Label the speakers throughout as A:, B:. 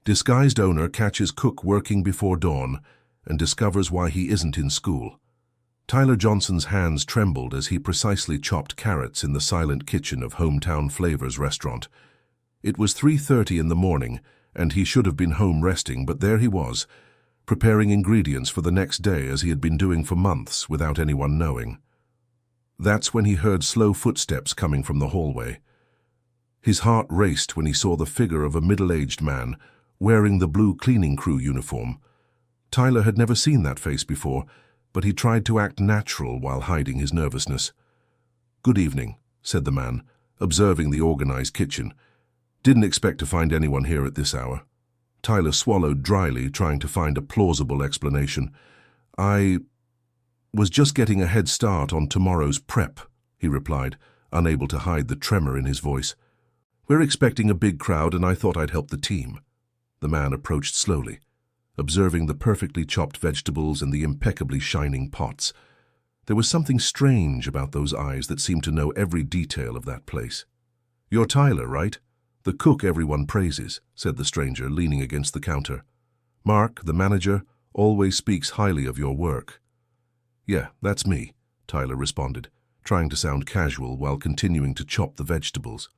A: Disguised owner catches cook working before dawn and discovers why he isn't in school. Tyler Johnson's hands trembled as he precisely chopped carrots in the silent kitchen of Hometown Flavors restaurant. It was 3:30 in the morning, and he should have been home resting, but there he was, preparing ingredients for the next day as he had been doing for months without anyone knowing. That's when he heard slow footsteps coming from the hallway. His heart raced when he saw the figure of a middle-aged man wearing the blue cleaning crew uniform. Tyler had never seen that face before, but he tried to act natural while hiding his nervousness. "Good evening," said the man, observing the organized kitchen. "Didn't expect to find anyone here at this hour." Tyler swallowed dryly, trying to find a plausible explanation. "I was just getting a head start on tomorrow's prep," he replied, unable to hide the tremor in his voice. "We're expecting a big crowd, and I thought I'd help the team." The man approached slowly, observing the perfectly chopped vegetables and the impeccably shining pots. There was something strange about those eyes that seemed to know every detail of that place. "You're Tyler, right? The cook everyone praises," said the stranger, leaning against the counter. "Mark, the manager, always speaks highly of your work." "Yeah, that's me," Tyler responded, trying to sound casual while continuing to chop the vegetables.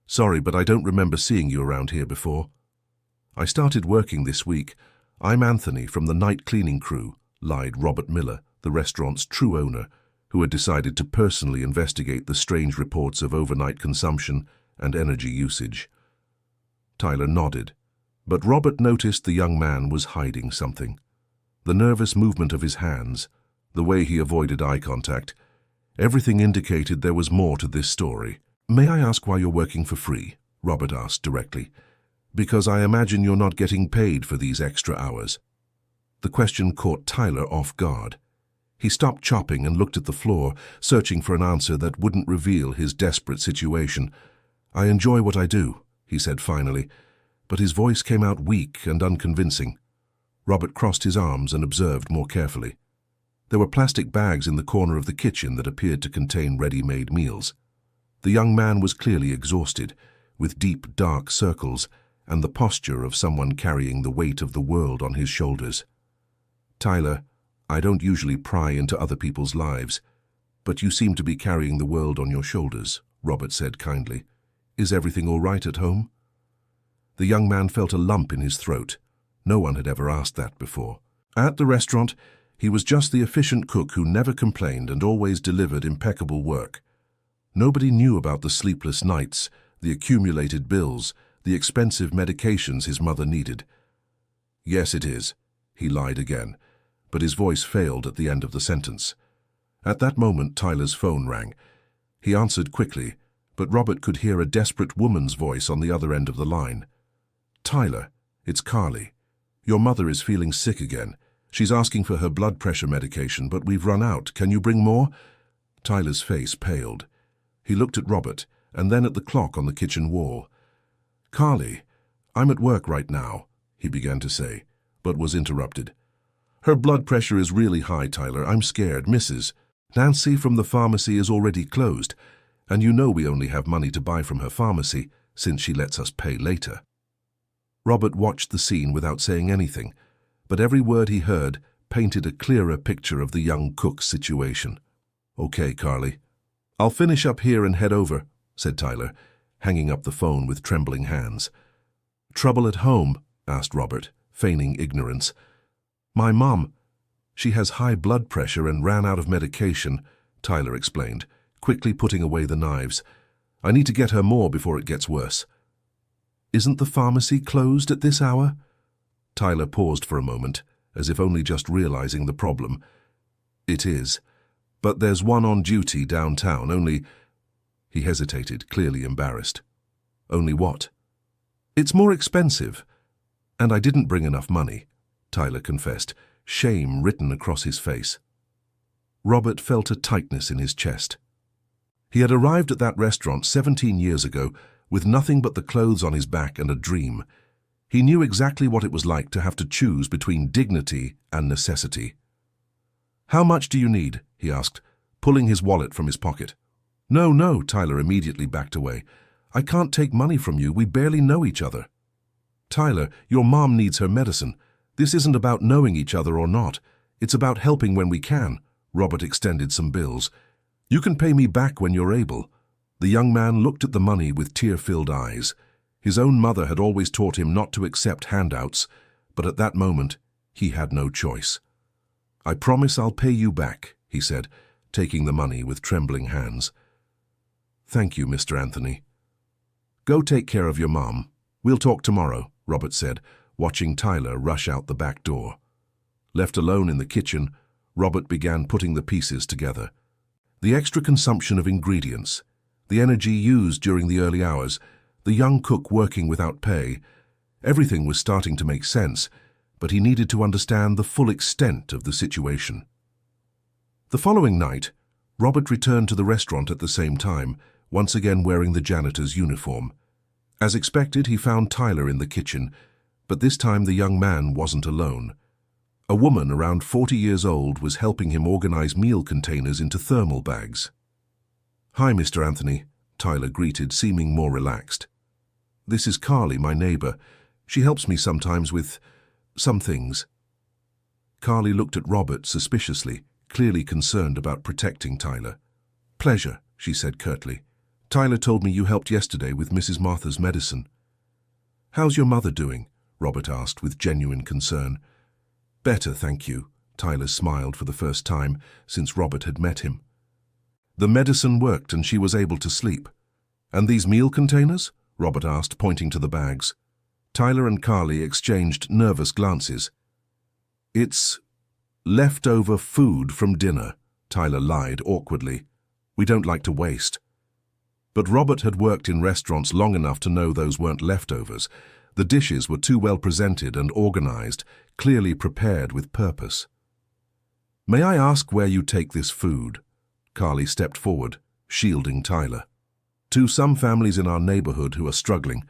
A: "Sorry, but I don't remember seeing you around here before." "I started working this week. I'm Anthony from the night cleaning crew," lied Robert Miller, the restaurant's true owner, who had decided to personally investigate the strange reports of overnight consumption and energy usage. Tyler nodded, but Robert noticed the young man was hiding something. The nervous movement of his hands, the way he avoided eye contact, everything indicated there was more to this story. "May I ask why you're working for free?" Robert asked directly. "Because I imagine you're not getting paid for these extra hours." The question caught Tyler off guard. He stopped chopping and looked at the floor, searching for an answer that wouldn't reveal his desperate situation. "I enjoy what I do," he said finally, but his voice came out weak and unconvincing. Robert crossed his arms and observed more carefully. There were plastic bags in the corner of the kitchen that appeared to contain ready-made meals. The young man was clearly exhausted, with deep, dark circles and the posture of someone carrying the weight of the world on his shoulders. "Tyler, I don't usually pry into other people's lives, but you seem to be carrying the world on your shoulders," Robert said kindly. "Is everything all right at home?" The young man felt a lump in his throat. No one had ever asked that before. At the restaurant, he was just the efficient cook who never complained and always delivered impeccable work. Nobody knew about the sleepless nights, the accumulated bills, the expensive medications his mother needed. "Yes, it is," he lied again, but his voice failed at the end of the sentence. At that moment, Tyler's phone rang. He answered quickly, but Robert could hear a desperate woman's voice on the other end of the line. "Tyler, it's Carly. Your mother is feeling sick again. She's asking for her blood pressure medication, but we've run out. Can you bring more?" Tyler's face paled. He looked at Robert and then at the clock on the kitchen wall. "Carly, I'm at work right now," he began to say, but was interrupted. "Her blood pressure is really high, Tyler. I'm scared. Mrs. Nancy from the pharmacy is already closed, and you know we only have money to buy from her pharmacy since she lets us pay later." Robert watched the scene without saying anything, but every word he heard painted a clearer picture of the young cook's situation. "Okay, Carly. I'll finish up here and head over," said Tyler, hanging up the phone with trembling hands. "Trouble at home?" asked Robert, feigning ignorance. "My mom. She has high blood pressure and ran out of medication," Tyler explained, quickly putting away the knives. "I need to get her more before it gets worse." "Isn't the pharmacy closed at this hour?" Tyler paused for a moment, as if only just realizing the problem. "It is. But there's one on duty downtown, only—" He hesitated, clearly embarrassed. "Only what?" "It's more expensive. And I didn't bring enough money," Tyler confessed, shame written across his face. Robert felt a tightness in his chest. He had arrived at that restaurant 17 years ago with nothing but the clothes on his back and a dream. He knew exactly what it was like to have to choose between dignity and necessity. "How much do you need?" he asked, pulling his wallet from his pocket. No, Tyler immediately backed away. "I can't take money from you. We barely know each other." Tyler, your mom needs her medicine. This isn't about knowing each other or not. It's about helping when we can. Robert extended some bills. You can pay me back when you're able. The young man looked at the money with tear-filled eyes. His own mother had always taught him not to accept handouts, but at that moment, he had no choice. I promise I'll pay you back, he said, taking the money with trembling hands. Thank you, Mr. Anthony. Go take care of your mom. We'll talk tomorrow, Robert said, watching Tyler rush out the back door. Left alone in the kitchen, Robert began putting the pieces together. The extra consumption of ingredients, the energy used during the early hours, the young cook working without pay, everything was starting to make sense, but he needed to understand the full extent of the situation. The following night, Robert returned to the restaurant at the same time, once again wearing the janitor's uniform. As expected, he found Tyler in the kitchen, but this time the young man wasn't alone. A woman around 40 years old was helping him organize meal containers into thermal bags. Hi, Mr. Anthony, Tyler greeted, seeming more relaxed. This is Carly, my neighbor. She helps me sometimes with some things. Carly looked at Robert suspiciously, clearly concerned about protecting Tyler. Pleasure, she said curtly. Tyler told me you helped yesterday with Mrs. Martha's medicine. How's your mother doing? Robert asked with genuine concern. Better, thank you. Tyler smiled for the first time since Robert had met him. The medicine worked and she was able to sleep. And these meal containers? Robert asked, pointing to the bags. Tyler and Carly exchanged nervous glances. It's leftover food from dinner, Tyler lied awkwardly. We don't like to waste. But Robert had worked in restaurants long enough to know those weren't leftovers. The dishes were too well presented and organized, clearly prepared with purpose. May I ask where you take this food? Carly stepped forward, shielding Tyler. To some families in our neighborhood who are struggling,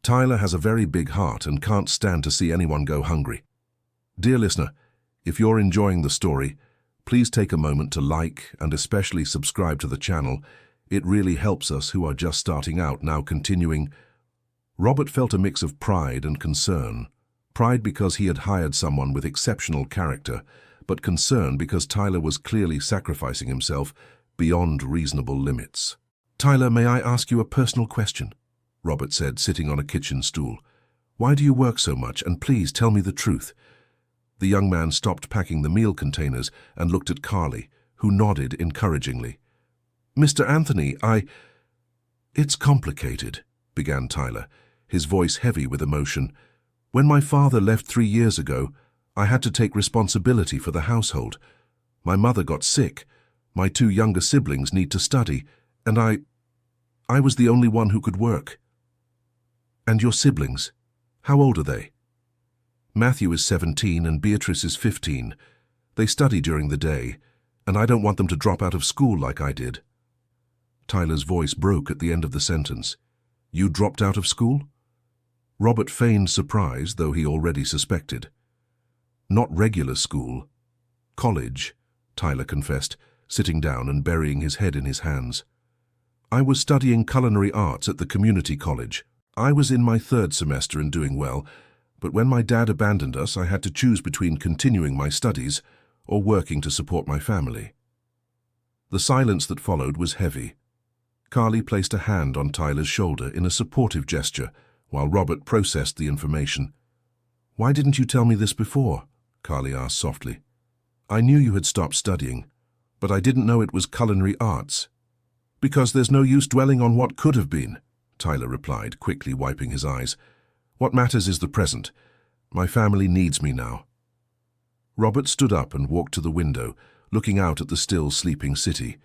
A: Tyler has a very big heart and can't stand to see anyone go hungry. Dear listener, if you're enjoying the story, please take a moment to like and especially subscribe to the channel. It really helps us who are just starting out. Now continuing. Robert felt a mix of pride and concern. Pride because he had hired someone with exceptional character, but concern because Tyler was clearly sacrificing himself beyond reasonable limits. Tyler, may I ask you a personal question? Robert said, sitting on a kitchen stool. Why do you work so much, and please tell me the truth? The young man stopped packing the meal containers and looked at Carly, who nodded encouragingly. Mr. Anthony, It's complicated, began Tyler, his voice heavy with emotion. When my father left 3 years ago, I had to take responsibility for the household. My mother got sick, my 2 younger siblings need to study, and I was the only one who could work. And your siblings? How old are they? Matthew is 17 and Beatrice is 15. They study during the day, and I don't want them to drop out of school like I did. Tyler's voice broke at the end of the sentence. You dropped out of school? Robert feigned surprise, though he already suspected. Not regular school. College, Tyler confessed, sitting down and burying his head in his hands. I was studying culinary arts at the community college. I was in my 3rd semester and doing well, but when my dad abandoned us, I had to choose between continuing my studies or working to support my family. The silence that followed was heavy. Carly placed a hand on Tyler's shoulder in a supportive gesture while Robert processed the information. Why didn't you tell me this before? Carly asked softly. I knew you had stopped studying, but I didn't know it was culinary arts. Because there's no use dwelling on what could have been, Tyler replied, quickly wiping his eyes. What matters is the present. My family needs me now. Robert stood up and walked to the window, looking out at the still sleeping city.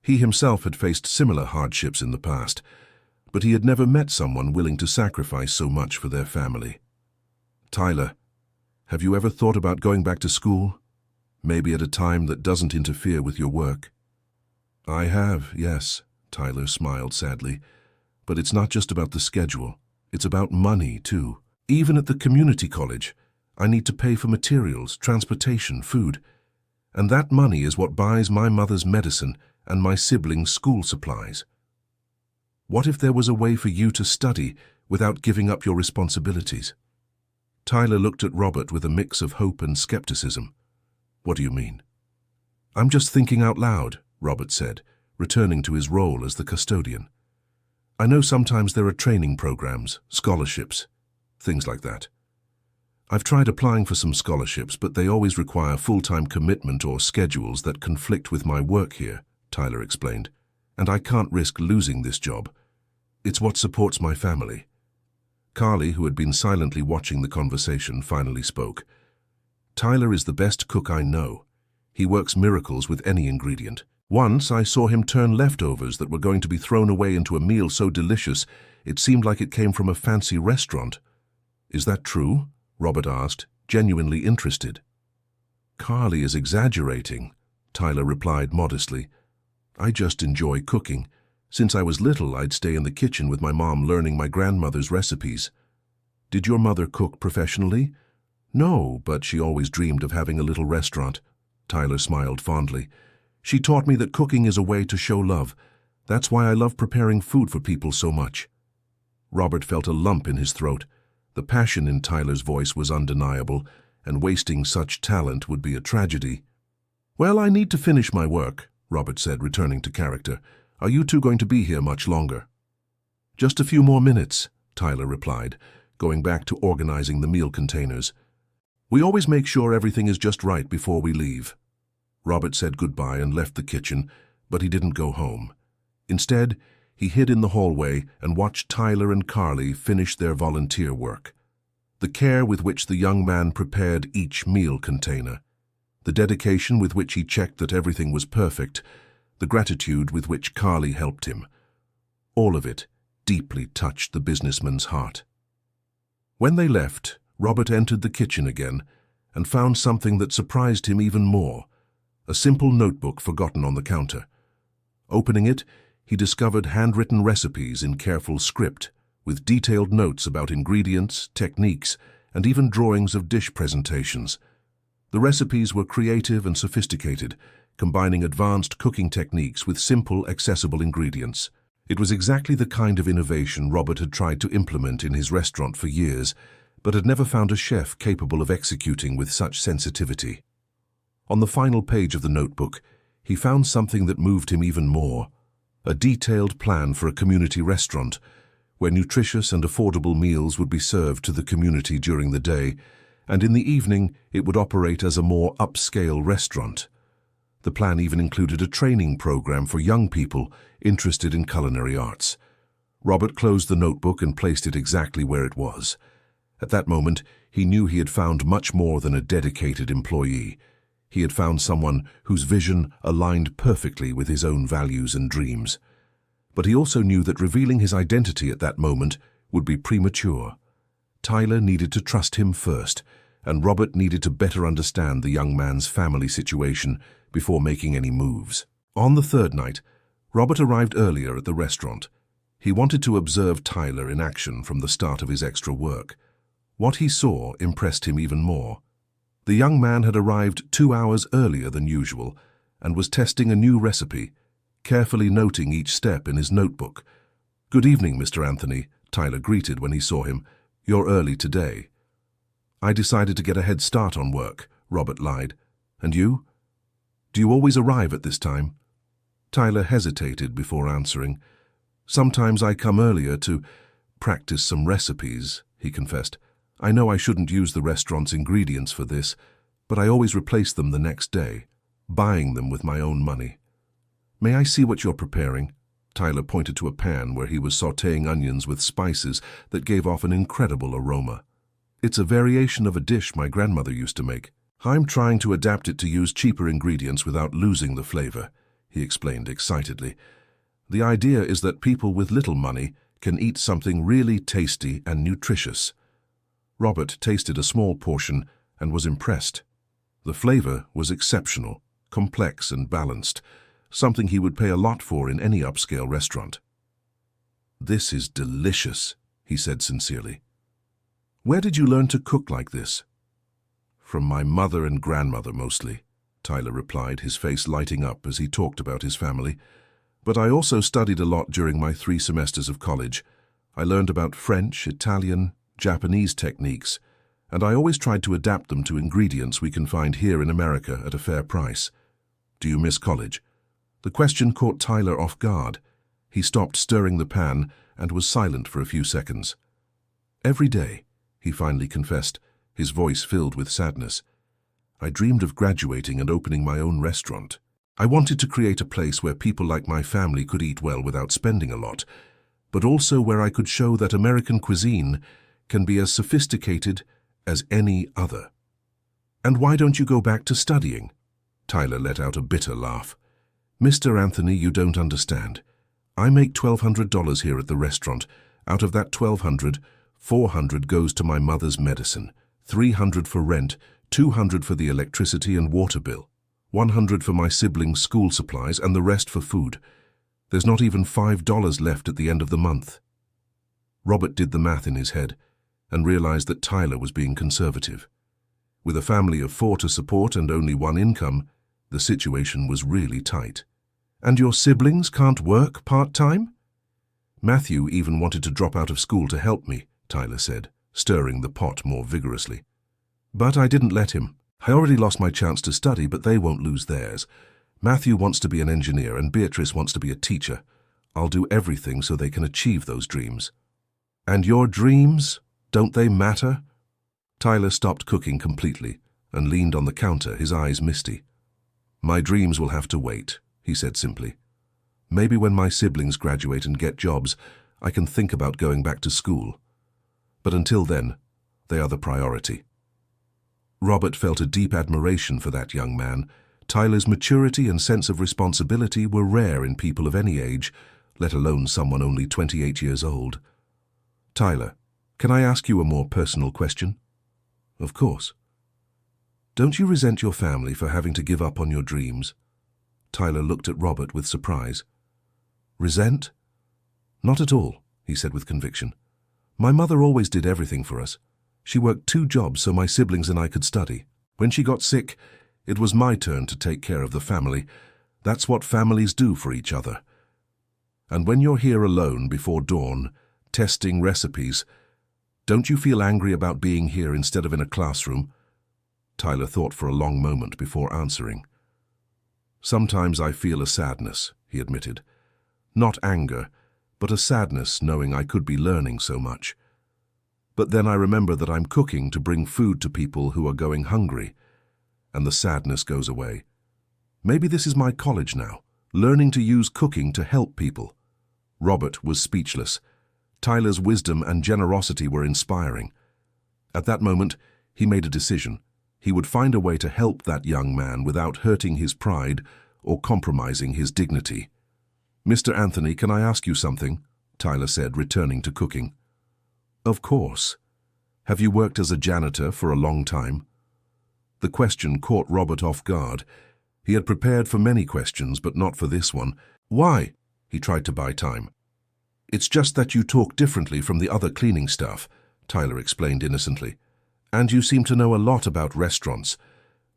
A: He himself had faced similar hardships in the past, but he had never met someone willing to sacrifice so much for their family. Tyler, have you ever thought about going back to school? Maybe at a time that doesn't interfere with your work? I have, yes, Tyler smiled sadly. But it's not just about the schedule. It's about money, too. Even at the community college, I need to pay for materials, transportation, food. And that money is what buys my mother's medicine and my siblings' school supplies. What if there was a way for you to study without giving up your responsibilities? Tyler looked at Robert with a mix of hope and skepticism. "What do you mean?" "I'm just thinking out loud," Robert said, returning to his role as the custodian. "I know sometimes there are training programs, scholarships, things like that. I've tried applying for some scholarships, but they always require full-time commitment or schedules that conflict with my work here," Tyler explained. "And I can't risk losing this job. It's what supports my family." Carly, who had been silently watching the conversation, finally spoke. "Tyler is the best cook I know. He works miracles with any ingredient. Once I saw him turn leftovers that were going to be thrown away into a meal so delicious it seemed like it came from a fancy restaurant." "Is that true?" Robert asked, genuinely interested. "Carly is exaggerating," Tyler replied modestly. "I just enjoy cooking. Since I was little, I'd stay in the kitchen with my mom learning my grandmother's recipes." "Did your mother cook professionally?" "No, but she always dreamed of having a little restaurant." Tyler smiled fondly. "She taught me that cooking is a way to show love. That's why I love preparing food for people so much." Robert felt a lump in his throat. The passion in Tyler's voice was undeniable, and wasting such talent would be a tragedy. "Well, I need to finish my work," Robert said, returning to character. "Are you two going to be here much longer?" "Just a few more minutes," Tyler replied, going back to organizing the meal containers. "We always make sure everything is just right before we leave." Robert said goodbye and left the kitchen, but he didn't go home. Instead, he hid in the hallway and watched Tyler and Carly finish their volunteer work. The care with which the young man prepared each meal container, the dedication with which he checked that everything was perfect, the gratitude with which Carly helped him. All of it deeply touched the businessman's heart. When they left, Robert entered the kitchen again and found something that surprised him even more, a simple notebook forgotten on the counter. Opening it, he discovered handwritten recipes in careful script, with detailed notes about ingredients, techniques, and even drawings of dish presentations. The recipes were creative and sophisticated, combining advanced cooking techniques with simple, accessible ingredients. It was exactly the kind of innovation Robert had tried to implement in his restaurant for years, but had never found a chef capable of executing with such sensitivity. On the final page of the notebook, he found something that moved him even more: a detailed plan for a community restaurant, where nutritious and affordable meals would be served to the community during the day, and in the evening it would operate as a more upscale restaurant. The plan even included a training program for young people interested in culinary arts. Robert closed the notebook and placed it exactly where it was. At that moment, he knew he had found much more than a dedicated employee. He had found someone whose vision aligned perfectly with his own values and dreams. But he also knew that revealing his identity at that moment would be premature. Tyler needed to trust him first, and Robert needed to better understand the young man's family situation before making any moves. On the third night, Robert arrived earlier at the restaurant. He wanted to observe Tyler in action from the start of his extra work. What he saw impressed him even more. The young man had arrived 2 hours earlier than usual and was testing a new recipe, carefully noting each step in his notebook. "Good evening, Mr. Anthony," Tyler greeted when he saw him. "You're early today." "I decided to get a head start on work," Robert lied. "And you? Do you always arrive at this time?" Tyler hesitated before answering. "Sometimes I come earlier to practice some recipes," he confessed. "I know I shouldn't use the restaurant's ingredients for this, but I always replace them the next day, buying them with my own money." "May I see what you're preparing?" Tyler pointed to a pan where he was sautéing onions with spices that gave off an incredible aroma. "It's a variation of a dish my grandmother used to make. I'm trying to adapt it to use cheaper ingredients without losing the flavor," he explained excitedly. "The idea is that people with little money can eat something really tasty and nutritious." Robert tasted a small portion and was impressed. The flavor was exceptional, complex and balanced, something he would pay a lot for in any upscale restaurant. "This is delicious," he said sincerely. "Where did you learn to cook like this?" "From my mother and grandmother mostly," Tyler replied, his face lighting up as he talked about his family. "But I also studied a lot during my 3 semesters of college. I learned about French, Italian, Japanese techniques, and I always tried to adapt them to ingredients we can find here in America at a fair price. Do you miss college? The question caught Tyler off guard. He stopped stirring the pan and was silent for a few seconds. Every day, he finally confessed, his voice filled with sadness. I dreamed of graduating and opening my own restaurant. I wanted to create a place where people like my family could eat well without spending a lot, but also where I could show that American cuisine can be as sophisticated as any other. And why don't you go back to studying? Tyler let out a bitter laugh. Mr. Anthony, you don't understand. I make $1,200 here at the restaurant. Out of that $1,200, $400 goes to my mother's medicine, $300 for rent, $200 for the electricity and water bill, $100 for my siblings' school supplies, and the rest for food. There's not even $5 left at the end of the month. Robert did the math in his head and realized that Tyler was being conservative. With a family of 4 to support and only one income, the situation was really tight. And your siblings can't work part-time? Matthew even wanted to drop out of school to help me, Tyler said, stirring the pot more vigorously. But I didn't let him. I already lost my chance to study, but they won't lose theirs. Matthew wants to be an engineer and Beatrice wants to be a teacher. I'll do everything so they can achieve those dreams. And your dreams, don't they matter? Tyler stopped cooking completely and leaned on the counter, his eyes misty. My dreams will have to wait, he said simply. Maybe when my siblings graduate and get jobs, I can think about going back to school. But until then, they are the priority. Robert felt a deep admiration for that young man. Tyler's maturity and sense of responsibility were rare in people of any age, let alone someone only 28 years old. Tyler, can I ask you a more personal question? Of course. Don't you resent your family for having to give up on your dreams? Tyler looked at Robert with surprise. Resent? Not at all, he said with conviction. My mother always did everything for us. She worked 2 jobs so my siblings and I could study. When she got sick, it was my turn to take care of the family. That's what families do for each other. And when you're here alone before dawn, testing recipes, don't you feel angry about being here instead of in a classroom? Tyler thought for a long moment before answering. Sometimes I feel a sadness, he admitted. Not anger, but a sadness knowing I could be learning so much. But then I remember that I'm cooking to bring food to people who are going hungry, and the sadness goes away. Maybe this is my college now, learning to use cooking to help people. Robert was speechless. Tyler's wisdom and generosity were inspiring. At that moment, he made a decision. He would find a way to help that young man without hurting his pride or compromising his dignity. Mr. Anthony, can I ask you something? Tyler said, returning to cooking. Of course. Have you worked as a janitor for a long time? The question caught Robert off guard. He had prepared for many questions, but not for this one. Why? He tried to buy time. It's just that you talk differently from the other cleaning staff, Tyler explained innocently. And you seem to know a lot about restaurants.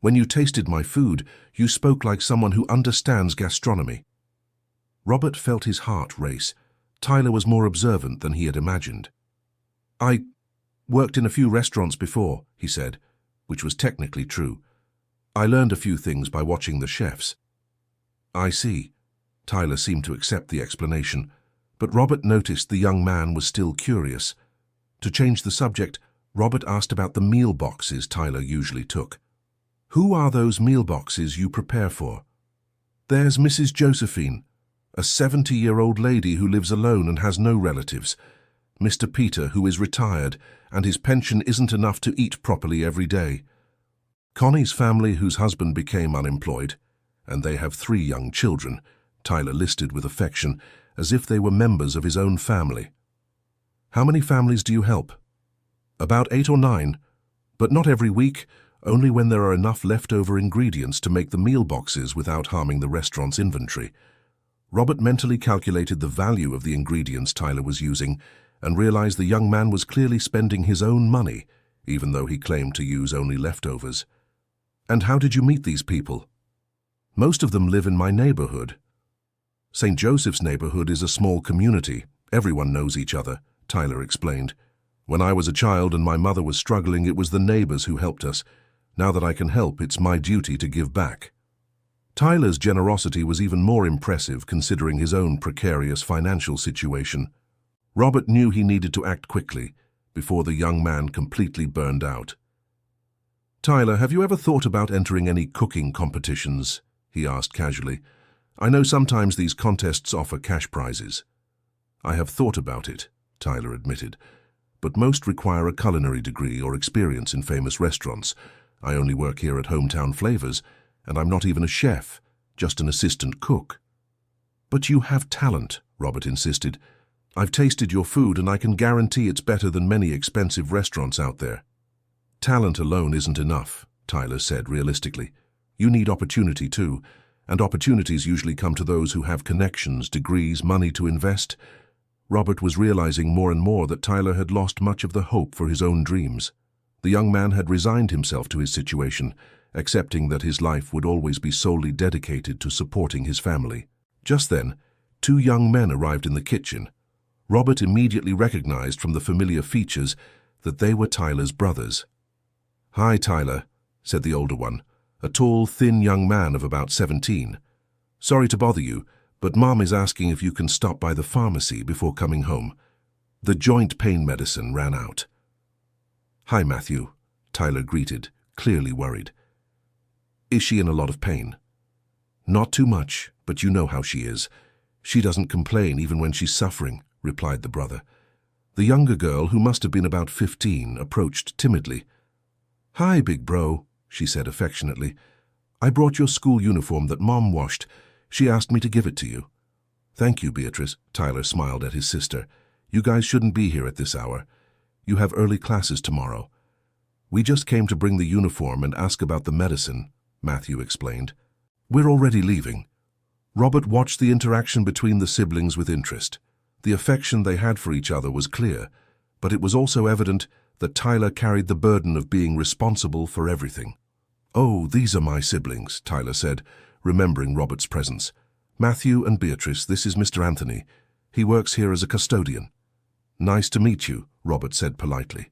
A: When you tasted my food, you spoke like someone who understands gastronomy. Robert felt his heart race. Tyler was more observant than he had imagined. I worked in a few restaurants before, he said, which was technically true. I learned a few things by watching the chefs. I see. Tyler seemed to accept the explanation, but Robert noticed the young man was still curious. To change the subject, Robert asked about the meal boxes Tyler usually took. Who are those meal boxes you prepare for? There's Mrs. Josephine, a 70-year-old lady who lives alone and has no relatives. Mr. Peter, who is retired, and his pension isn't enough to eat properly every day. Connie's family, whose husband became unemployed, and they have 3 young children, Tyler listed with affection, as if they were members of his own family. How many families do you help? About 8 or 9, but not every week, only when there are enough leftover ingredients to make the meal boxes without harming the restaurant's inventory. Robert mentally calculated the value of the ingredients Tyler was using and realized the young man was clearly spending his own money, even though he claimed to use only leftovers. And how did you meet these people? Most of them live in my neighborhood. St. Joseph's neighborhood is a small community. Everyone knows each other, Tyler explained. When I was a child and my mother was struggling, it was the neighbors who helped us. Now that I can help, it's my duty to give back." Tyler's generosity was even more impressive considering his own precarious financial situation. Robert knew he needed to act quickly before the young man completely burned out. "Tyler, have you ever thought about entering any cooking competitions?" he asked casually. "I know sometimes these contests offer cash prizes." "I have thought about it," Tyler admitted, "but most require a culinary degree or experience in famous restaurants. I only work here at Hometown Flavors, and I'm not even a chef, just an assistant cook." "But you have talent," Robert insisted. "I've tasted your food and I can guarantee it's better than many expensive restaurants out there." "Talent alone isn't enough," Tyler said realistically. "You need opportunity too, and opportunities usually come to those who have connections, degrees, money to invest." Robert was realizing more and more that Tyler had lost much of the hope for his own dreams. The young man had resigned himself to his situation, accepting that his life would always be solely dedicated to supporting his family. Just then, two young men arrived in the kitchen. Robert immediately recognized from the familiar features that they were Tyler's brothers. "Hi, Tyler," said the older one, a tall, thin young man of about 17. "Sorry to bother you, but Mom is asking if you can stop by the pharmacy before coming home. The joint pain medicine ran out." "Hi, Matthew," Tyler greeted, clearly worried. "Is she in a lot of pain?" "Not too much, but you know how she is. She doesn't complain even when she's suffering," replied the brother. The younger girl, who must have been about 15, approached timidly. "Hi, big bro," she said affectionately. "I brought your school uniform that Mom washed. She asked me to give it to you." "Thank you, Beatrice," Tyler smiled at his sister. "You guys shouldn't be here at this hour. You have early classes tomorrow." "We just came to bring the uniform and ask about the medicine," Matthew explained. "We're already leaving." Robert watched the interaction between the siblings with interest. The affection they had for each other was clear, but it was also evident that Tyler carried the burden of being responsible for everything. "Oh, these are my siblings," Tyler said, remembering Robert's presence. "Matthew and Beatrice, this is Mr. Anthony. He works here as a custodian." "Nice to meet you," Robert said politely.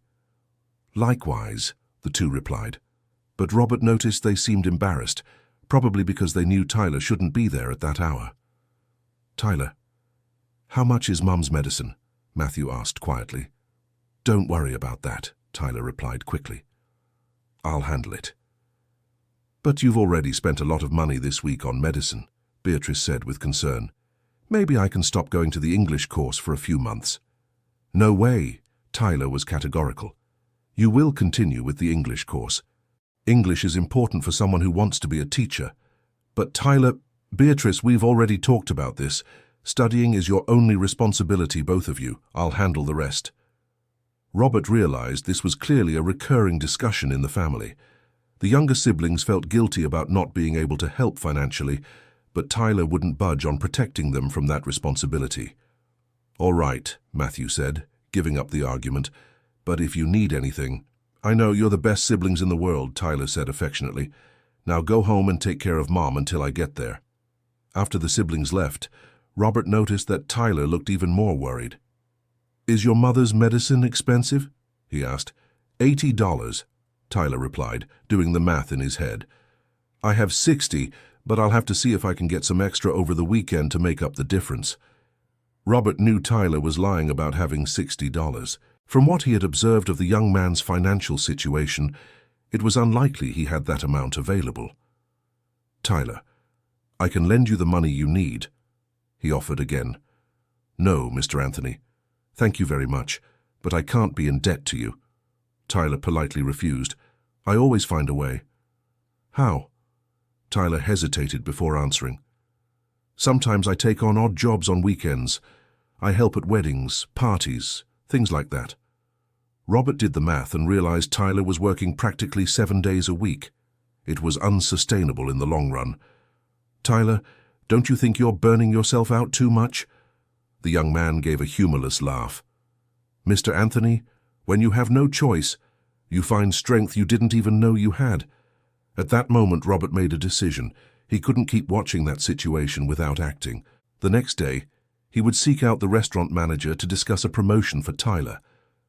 A: "Likewise," the two replied. But Robert noticed they seemed embarrassed, probably because they knew Tyler shouldn't be there at that hour. "Tyler, how much is Mum's medicine?" Matthew asked quietly. "Don't worry about that," Tyler replied quickly. "I'll handle it." "But you've already spent a lot of money this week on medicine," Beatrice said with concern. "Maybe I can stop going to the English course for a few months." "No way," Tyler was categorical. "You will continue with the English course. English is important for someone who wants to be a teacher. But Tyler, Beatrice, we've already talked about this. Studying is your only responsibility, both of you. I'll handle the rest." Robert realized this was clearly a recurring discussion in the family. The younger siblings felt guilty about not being able to help financially, but Tyler wouldn't budge on protecting them from that responsibility. "All right," Matthew said, giving up the argument, "but if you need anything—" "I know you're the best siblings in the world," Tyler said affectionately. "Now go home and take care of Mom until I get there." After the siblings left, Robert noticed that Tyler looked even more worried. "Is your mother's medicine expensive?" he asked. $80, Tyler replied, doing the math in his head. "I have 60, but I'll have to see if I can get some extra over the weekend to make up the difference." Robert knew Tyler was lying about having $60. From what he had observed of the young man's financial situation, it was unlikely he had that amount available. "Tyler, I can lend you the money you need," he offered again. "No, Mr. Anthony. Thank you very much, but I can't be in debt to you." Tyler politely refused. "I always find a way." "How?" Tyler hesitated before answering. "Sometimes I take on odd jobs on weekends. I help at weddings, parties, things like that." Robert did the math and realized Tyler was working practically 7 days a week. It was unsustainable in the long run. "Tyler, don't you think you're burning yourself out too much?" The young man gave a humorless laugh. "Mr. Anthony, when you have no choice, you find strength you didn't even know you had." At that moment, Robert made a decision. He couldn't keep watching that situation without acting. The next day, he would seek out the restaurant manager to discuss a promotion for Tyler.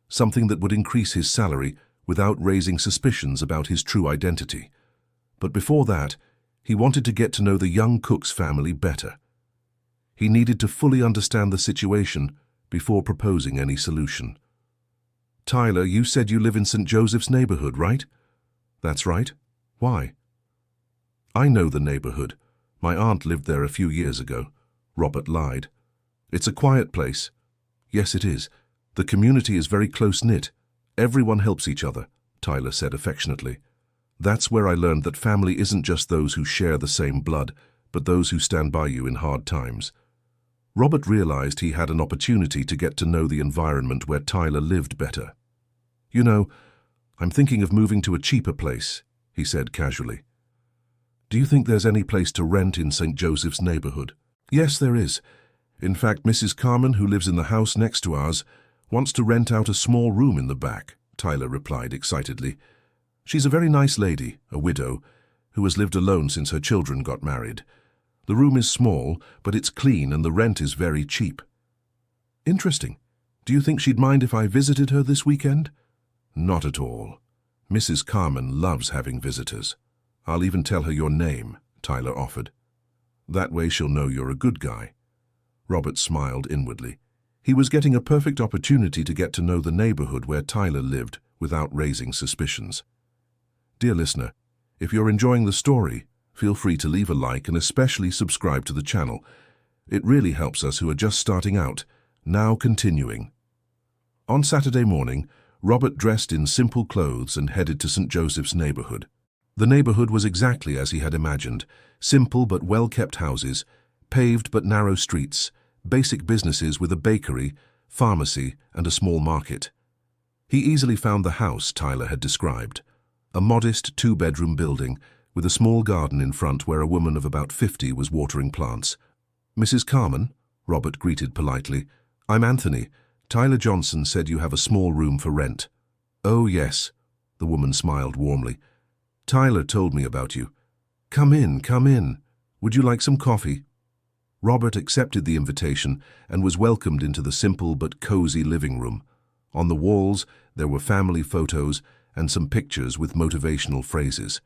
A: something that would increase his salary without raising suspicions about his true identity. But before that, he wanted to get to know the young cook's family better. He needed to fully understand the situation before proposing any solution. "Tyler, you said you live in St. Joseph's neighborhood, right?" "That's right. Why?" "I know the neighborhood. My aunt lived there a few years ago." Robert lied. "It's a quiet place." "Yes, it is. The community is very close-knit. Everyone helps each other," Tyler said affectionately. "That's where I learned that family isn't just those who share the same blood, but those who stand by you in hard times." Robert realized he had an opportunity to get to know the environment where Tyler lived better. "You know, I'm thinking of moving to a cheaper place," he said casually. "Do you think there's any place to rent in St. Joseph's neighborhood?" "Yes, there is. In fact, Mrs. Carmen, who lives in the house next to ours, wants to rent out a small room in the back," Tyler replied excitedly. "She's a very nice lady, a widow, who has lived alone since her children got married. The room is small, but it's clean and the rent is very cheap." "Interesting. Do you think she'd mind if I visited her this weekend?" "Not at all. Mrs. Carmen loves having visitors. I'll even tell her your name," Tyler offered. "That way she'll know you're a good guy." Robert smiled inwardly. He was getting a perfect opportunity to get to know the neighborhood where Tyler lived without raising suspicions. Dear listener, if you're enjoying the story, feel free to leave a like and especially subscribe to the channel. It really helps us who are just starting out. Now continuing. On Saturday morning, Robert dressed in simple clothes and headed to St. Joseph's neighborhood. The neighborhood was exactly as he had imagined: simple but well-kept houses, paved but narrow streets, basic businesses with a bakery, pharmacy, and a small market. He easily found the house Tyler had described, a modest two-bedroom building with a small garden in front where a woman of about 50 was watering plants. "Mrs. Carmen," Robert greeted politely. "I'm Anthony. Tyler Johnson said you have a small room for rent." "Oh, yes," the woman smiled warmly. "Tyler told me about you. Come in, come in. Would you like some coffee?" Robert accepted the invitation and was welcomed into the simple but cozy living room. On the walls, there were family photos and some pictures with motivational phrases.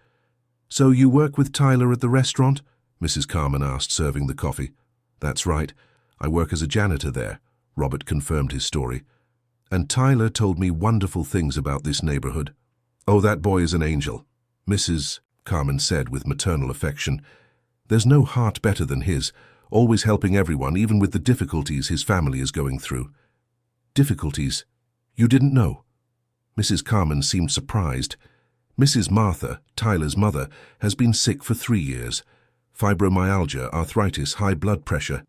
A: "So you work with Tyler at the restaurant?" Mrs. Carmen asked, serving the coffee. "That's right. I work as a janitor there," Robert confirmed his story. "And Tyler told me wonderful things about this neighborhood." "Oh, that boy is an angel," Mrs. Carmen said with maternal affection. "There's no heart better than his, always helping everyone, even with the difficulties his family is going through." "Difficulties? You didn't know?" Mrs. Carmen seemed surprised. "Mrs. Martha, Tyler's mother, has been sick for 3 years. Fibromyalgia, arthritis, high blood pressure.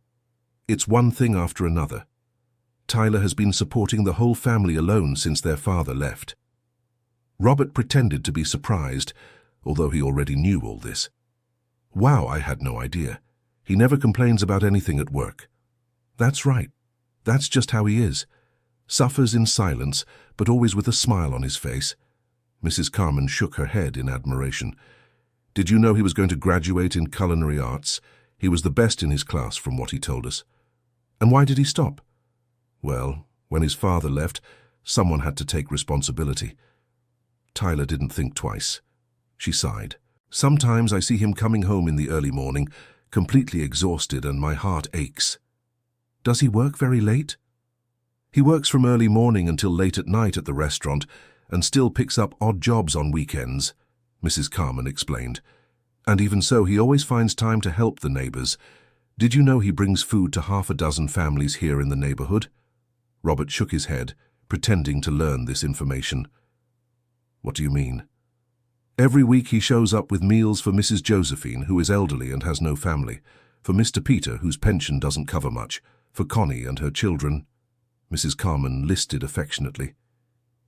A: It's one thing after another. Tyler has been supporting the whole family alone since their father left." Robert pretended to be surprised, although he already knew all this. "Wow, I had no idea. He never complains about anything at work." "That's right. That's just how he is. Suffers in silence, but always with a smile on his face." Mrs. Carmen shook her head in admiration. "Did you know he was going to graduate in culinary arts? He was the best in his class, from what he told us." "And why did he stop?" "Well, when his father left, someone had to take responsibility." Tyler didn't think twice. She sighed. "Sometimes I see him coming home in the early morning, completely exhausted, and my heart aches." "Does he work very late?" "He works from early morning until late at night at the restaurant and still picks up odd jobs on weekends," Mrs. Carmen explained. "And even so, he always finds time to help the neighbors. Did you know he brings food to 6 families here in the neighborhood?" Robert shook his head, pretending to learn this information. "What do you mean?" "Every week he shows up with meals for Mrs. Josephine, who is elderly and has no family, for Mr. Peter, whose pension doesn't cover much, for Connie and her children," Mrs. Carmen listed affectionately.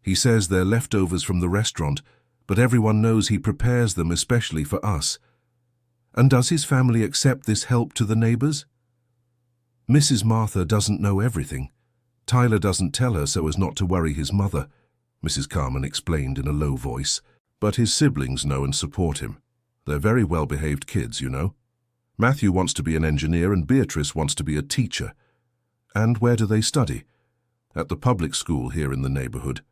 A: "He says they're leftovers from the restaurant, but everyone knows he prepares them especially for us." "And does his family accept this help to the neighbors?" "Mrs. Martha doesn't know everything. Tyler doesn't tell her so as not to worry his mother," Mrs. Carmen explained in a low voice. "But his siblings know and support him. They're very well-behaved kids, you know. Matthew wants to be an engineer and Beatrice wants to be a teacher." "And where do they study?" at the public school here in the neighborhood.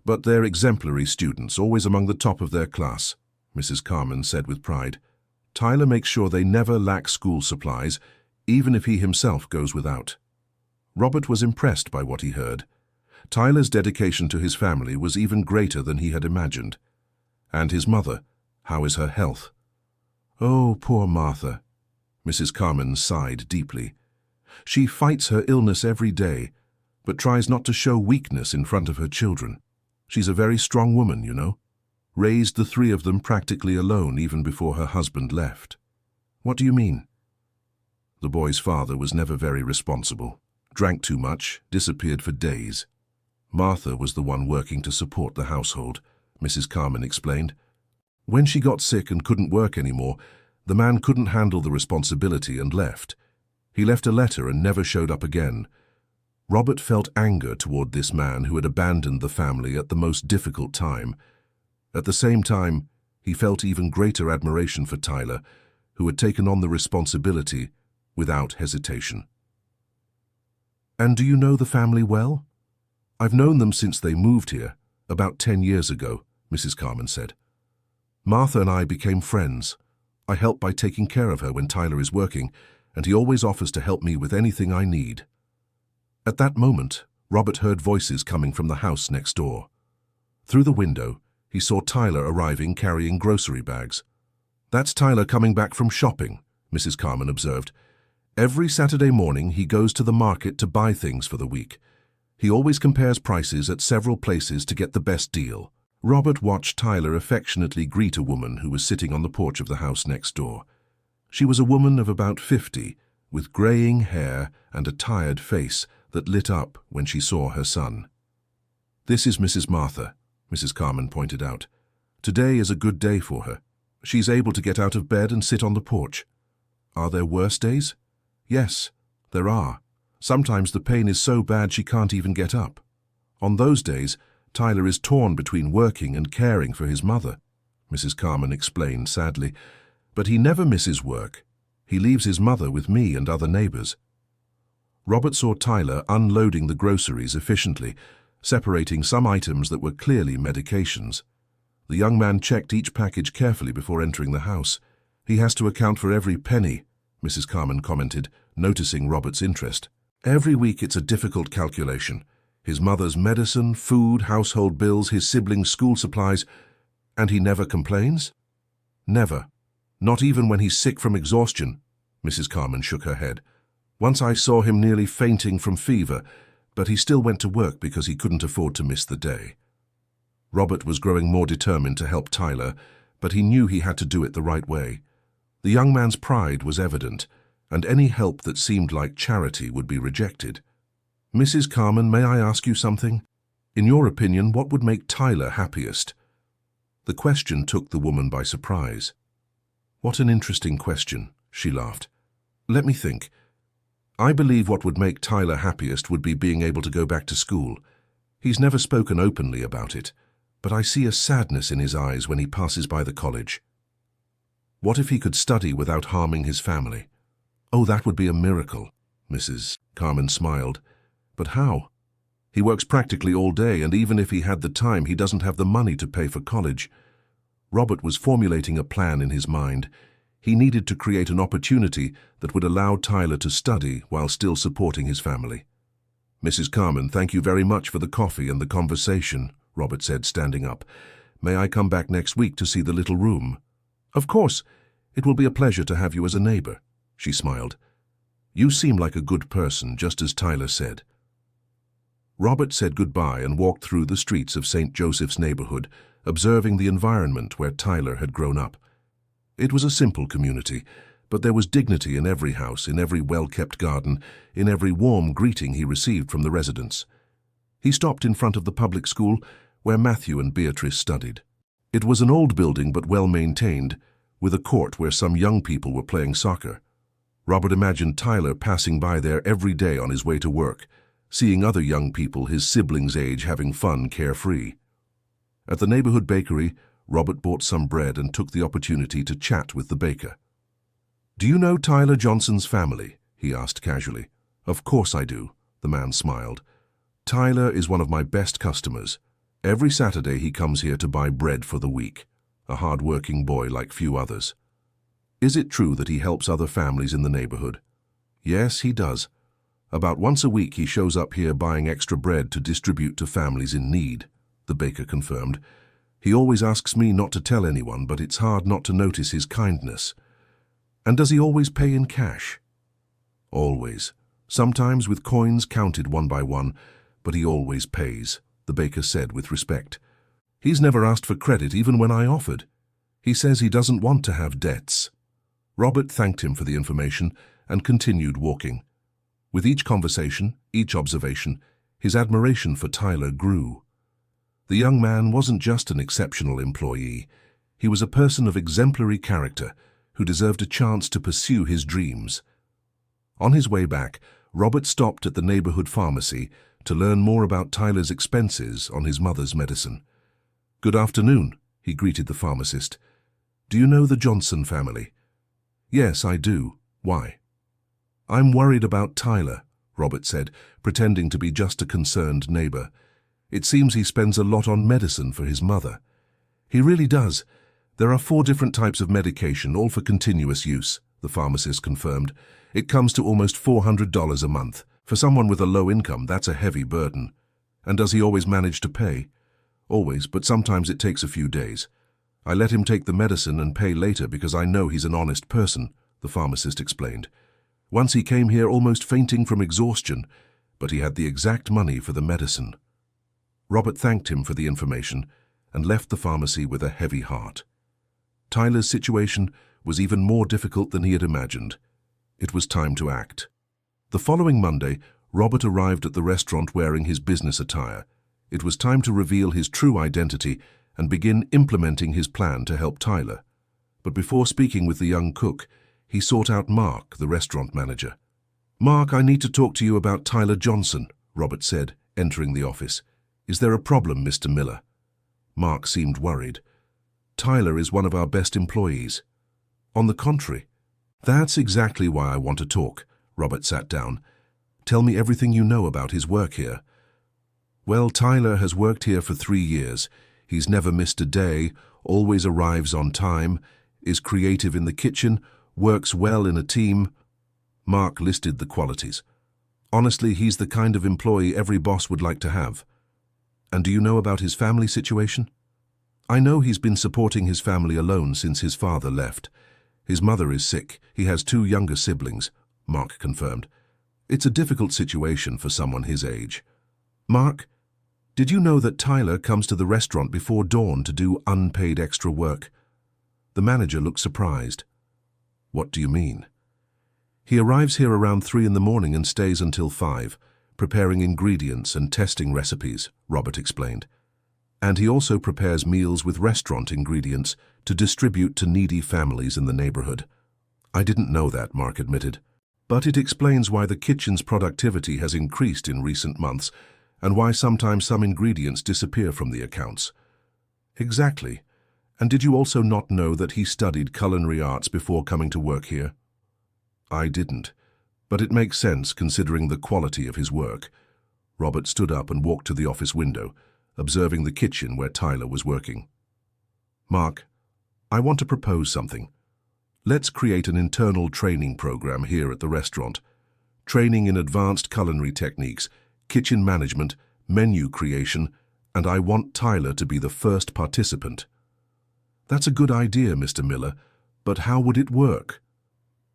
A: But they're exemplary students, always among the top of their class, Mrs. Carmen said with pride. Tyler makes sure they never lack school supplies, even if he himself goes without. Robert was impressed by what he heard. Tyler's dedication to his family was even greater than he had imagined. And his mother, how is her health? Oh, poor Martha. Mrs. Carmen sighed deeply. She fights her illness every day, but tries not to show weakness in front of her children. She's a very strong woman, you know. Raised the three of them practically alone even before her husband left. What do you mean? The boy's father was never very responsible. Drank too much, disappeared for days. Martha was the one working to support the household, Mrs. Carmen explained. When she got sick and couldn't work anymore, the man couldn't handle the responsibility and left. He left a letter and never showed up again. Robert felt anger toward this man who had abandoned the family at the most difficult time. At the same time, he felt even greater admiration for Tyler, who had taken on the responsibility without hesitation. And do you know the family well? I've known them since they moved here, about 10 years ago, Mrs. Carmen said. Martha and I became friends. I help by taking care of her when Tyler is working, and he always offers to help me with anything I need. At that moment, Robert heard voices coming from the house next door. Through the window, he saw Tyler arriving carrying grocery bags. That's Tyler coming back from shopping, Mrs. Carmen observed. Every Saturday morning he goes to the market to buy things for the week. He always compares prices at several places to get the best deal. Robert watched Tyler affectionately greet a woman who was sitting on the porch of the house next door. She was a woman of about 50, with graying hair and a tired face that lit up when she saw her son. This is Mrs. Martha, Mrs. Carmen pointed out. Today is a good day for her. She's able to get out of bed and sit on the porch. Are there worse days? Yes, there are. Sometimes the pain is so bad she can't even get up. On those days, Tyler is torn between working and caring for his mother, Mrs. Carmen explained sadly. But he never misses work. He leaves his mother with me and other neighbors. Robert saw Tyler unloading the groceries efficiently, separating some items that were clearly medications. The young man checked each package carefully before entering the house. He has to account for every penny, Mrs. Carmen commented, noticing Robert's interest. Every week it's a difficult calculation. His mother's medicine, food, household bills, his siblings' school supplies, and he never complains? Never. Not even when he's sick from exhaustion, Mrs. Carmen shook her head. Once I saw him nearly fainting from fever, but he still went to work because he couldn't afford to miss the day. Robert was growing more determined to help Tyler, but he knew he had to do it the right way. The young man's pride was evident, and any help that seemed like charity would be rejected. Mrs. Carmen, may I ask you something? In your opinion, what would make Tyler happiest? The question took the woman by surprise. What an interesting question, she laughed. Let me think. I believe what would make Tyler happiest would be being able to go back to school. He's never spoken openly about it, but I see a sadness in his eyes when he passes by the college. What if he could study without harming his family? Oh, that would be a miracle, Mrs. Carmen smiled. But how? He works practically all day, and even if he had the time, he doesn't have the money to pay for college. Robert was formulating a plan in his mind. He needed to create an opportunity that would allow Tyler to study while still supporting his family. Mrs. Carmen, thank you very much for the coffee and the conversation, Robert said, standing up. May I come back next week to see the little room? Of course. It will be a pleasure to have you as a neighbor, she smiled. You seem like a good person, just as Tyler said. Robert said goodbye and walked through the streets of St. Joseph's neighborhood, observing the environment where Tyler had grown up. It was a simple community, but there was dignity in every house, in every well-kept garden, in every warm greeting he received from the residents. He stopped in front of the public school where Matthew and Beatrice studied. It was an old building but well-maintained, with a court where some young people were playing soccer. Robert imagined Tyler passing by there every day on his way to work, seeing other young people his siblings' age having fun carefree. At the neighborhood bakery, Robert bought some bread and took the opportunity to chat with the baker. Do you know Tyler Johnson's family? He asked casually. Of course I do, the man smiled. Tyler is one of my best customers. Every Saturday he comes here to buy bread for the week. A hard-working boy like few others. Is it true that he helps other families in the neighborhood? Yes, he does. About once a week he shows up here buying extra bread to distribute to families in need, the baker confirmed. He always asks me not to tell anyone, but it's hard not to notice his kindness. And does he always pay in cash? Always. Sometimes with coins counted one by one, but he always pays, the baker said with respect. He's never asked for credit even when I offered. He says he doesn't want to have debts. Robert thanked him for the information and continued walking. With each conversation, each observation, his admiration for Tyler grew. The young man wasn't just an exceptional employee. He was a person of exemplary character who deserved a chance to pursue his dreams. On his way back, Robert stopped at the neighborhood pharmacy to learn more about Tyler's expenses on his mother's medicine. "Good afternoon," he greeted the pharmacist. "Do you know the Johnson family?" "Yes, I do. Why?" "I'm worried about Tyler," Robert said, pretending to be just a concerned neighbor. "It seems he spends a lot on medicine for his mother." "He really does. There are 4 different types of medication, all for continuous use," the pharmacist confirmed. "It comes to almost $400 a month. For someone with a low income, that's a heavy burden." "And does he always manage to pay?" "Always, but sometimes it takes a few days. I let him take the medicine and pay later because I know he's an honest person," the pharmacist explained. "Once he came here almost fainting from exhaustion, but he had the exact money for the medicine." Robert thanked him for the information and left the pharmacy with a heavy heart. Tyler's situation was even more difficult than he had imagined. It was time to act. The following Monday, Robert arrived at the restaurant wearing his business attire. It was time to reveal his true identity and begin implementing his plan to help Tyler. But before speaking with the young cook, he sought out Mark, the restaurant manager. "Mark, I need to talk to you about Tyler Johnson," Robert said, entering the office. "Is there a problem, Mr. Miller?" Mark seemed worried. "Tyler is one of our best employees." "On the contrary." "That's exactly why I want to talk." Robert sat down. "Tell me everything you know about his work here." "Well, Tyler has worked here for 3 years. He's never missed a day, always arrives on time, is creative in the kitchen, works well in a team." Mark listed the qualities. "Honestly, he's the kind of employee every boss would like to have." "And do you know about his family situation?" "I know he's been supporting his family alone since his father left. His mother is sick. He has 2 younger siblings," Mark confirmed. "It's a difficult situation for someone his age." "Mark, did you know that Tyler comes to the restaurant before dawn to do unpaid extra work?" The manager looked surprised. "What do you mean?" "He arrives here around 3 in the morning and stays until 5, preparing ingredients and testing recipes," Robert explained. "And he also prepares meals with restaurant ingredients to distribute to needy families in the neighborhood." "I didn't know that," Mark admitted. "But it explains why the kitchen's productivity has increased in recent months and why sometimes some ingredients disappear from the accounts." "Exactly. And did you also not know that he studied culinary arts before coming to work here?" "I didn't, but it makes sense considering the quality of his work." Robert stood up and walked to the office window, observing the kitchen where Tyler was working. "Mark, I want to propose something. Let's create an internal training program here at the restaurant. Training in advanced culinary techniques, kitchen management, menu creation, and I want Tyler to be the first participant." "That's a good idea, Mr. Miller, but how would it work?"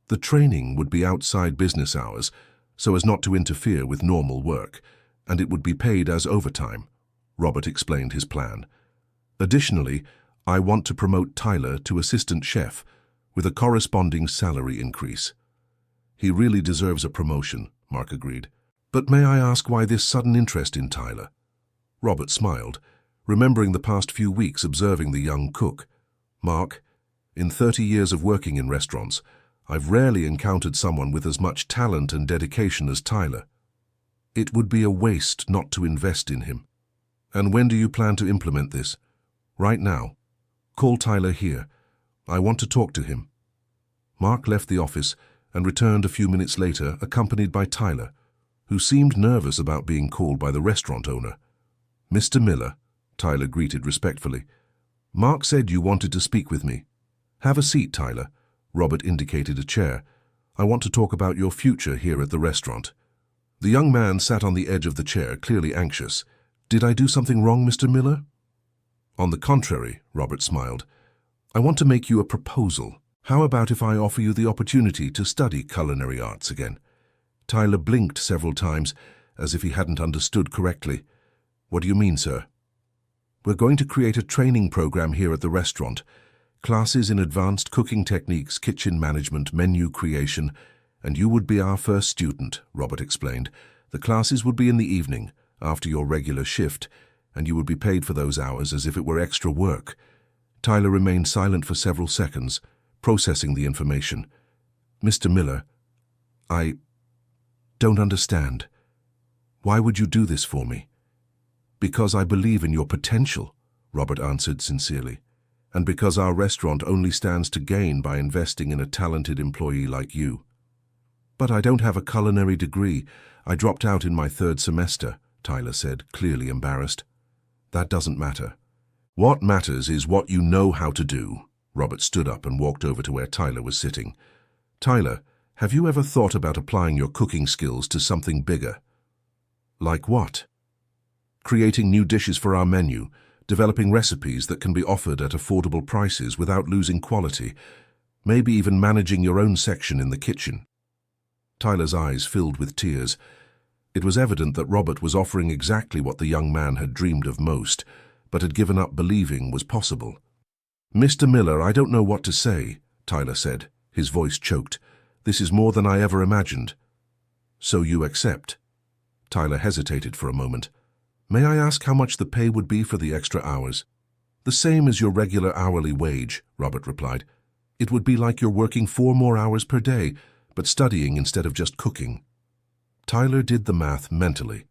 A: "The training would be outside business hours, so as not to interfere with normal work, and it would be paid as overtime," Robert explained his plan. "Additionally, I want to promote Tyler to assistant chef with a corresponding salary increase." "He really deserves a promotion," Mark agreed. "But may I ask why this sudden interest in Tyler?" Robert smiled, remembering the past few weeks observing the young cook. "Mark, in 30 years of working in restaurants, I've rarely encountered someone with as much talent and dedication as Tyler. It would be a waste not to invest in him." "And when do you plan to implement this?" "Right now. Call Tyler here. I want to talk to him." Mark left the office and returned a few minutes later accompanied by Tyler, who seemed nervous about being called by the restaurant owner. "Mr. Miller," Tyler greeted respectfully. "Mark said you wanted to speak with me." "Have a seat, Tyler." Robert indicated a chair. "I want to talk about your future here at the restaurant." The young man sat on the edge of the chair, clearly anxious. "Did I do something wrong, Mr. Miller?" "On the contrary," Robert smiled. "I want to make you a proposal. How about if I offer you the opportunity to study culinary arts again?" Tyler blinked several times, as if he hadn't understood correctly. "What do you mean, sir?" "We're going to create a training program here at the restaurant. Classes in advanced cooking techniques, kitchen management, menu creation, and you would be our first student," Robert explained. "The classes would be in the evening, after your regular shift, and you would be paid for those hours as if it were extra work." Tyler remained silent for several seconds, processing the information. "Mr. Miller, I don't understand. Why would you do this for me?" "Because I believe in your potential," Robert answered sincerely, "and because our restaurant only stands to gain by investing in a talented employee like you." "But I don't have a culinary degree. I dropped out in my 3rd semester," Tyler said, clearly embarrassed. "That doesn't matter. What matters is what you know how to do." Robert stood up and walked over to where Tyler was sitting. "Tyler, have you ever thought about applying your cooking skills to something bigger?" "Like what?" "Creating new dishes for our menu, developing recipes that can be offered at affordable prices without losing quality, maybe even managing your own section in the kitchen." Tyler's eyes filled with tears. It was evident that Robert was offering exactly what the young man had dreamed of most, but had given up believing was possible. "Mr. Miller, I don't know what to say," Tyler said, his voice choked. "This is more than I ever imagined." "So you accept?" Tyler hesitated for a moment. "May I ask how much the pay would be for the extra hours?" "The same as your regular hourly wage," Robert replied. "It would be like you're working 4 more hours per day, but studying instead of just cooking." Tyler did the math mentally.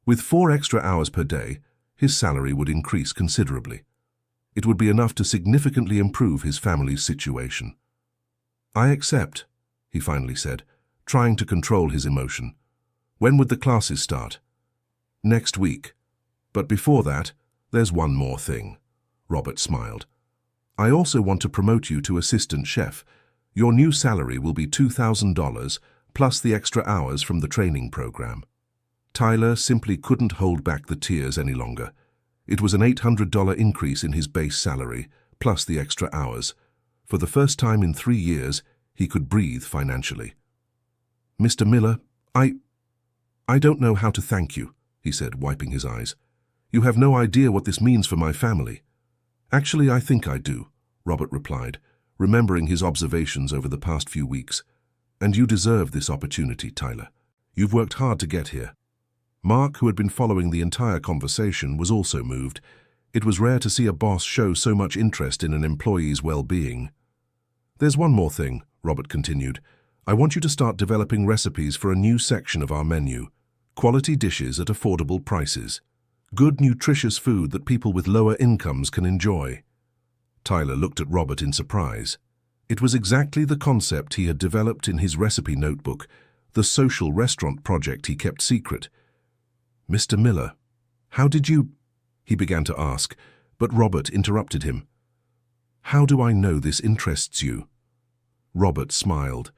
A: With 4 extra hours per day, his salary would increase considerably. It would be enough to significantly improve his family's situation. "I accept," he finally said, trying to control his emotion. "When would the classes start?" "Next week. But before that, there's one more thing." Robert smiled. "I also want to promote you to assistant chef. Your new salary will be $2,000 plus the extra hours from the training program." Tyler simply couldn't hold back the tears any longer. It was an $800 increase in his base salary, plus the extra hours. For the first time in 3 years, he could breathe financially. "Mr. Miller, I don't know how to thank you," he said, wiping his eyes. "You have no idea what this means for my family." "Actually, I think I do," Robert replied, remembering his observations over the past few weeks. "And you deserve this opportunity, Tyler. You've worked hard to get here." Mark, who had been following the entire conversation, was also moved. It was rare to see a boss show so much interest in an employee's well-being. "There's one more thing," Robert continued. "I want you to start developing recipes for a new section of our menu. Quality dishes at affordable prices. Good, nutritious food that people with lower incomes can enjoy." Tyler looked at Robert in surprise. It was exactly the concept he had developed in his recipe notebook, the social restaurant project he kept secret. "Mr. Miller, how did you—" he began to ask, but Robert interrupted him. "How do I know this interests you?" Robert smiled.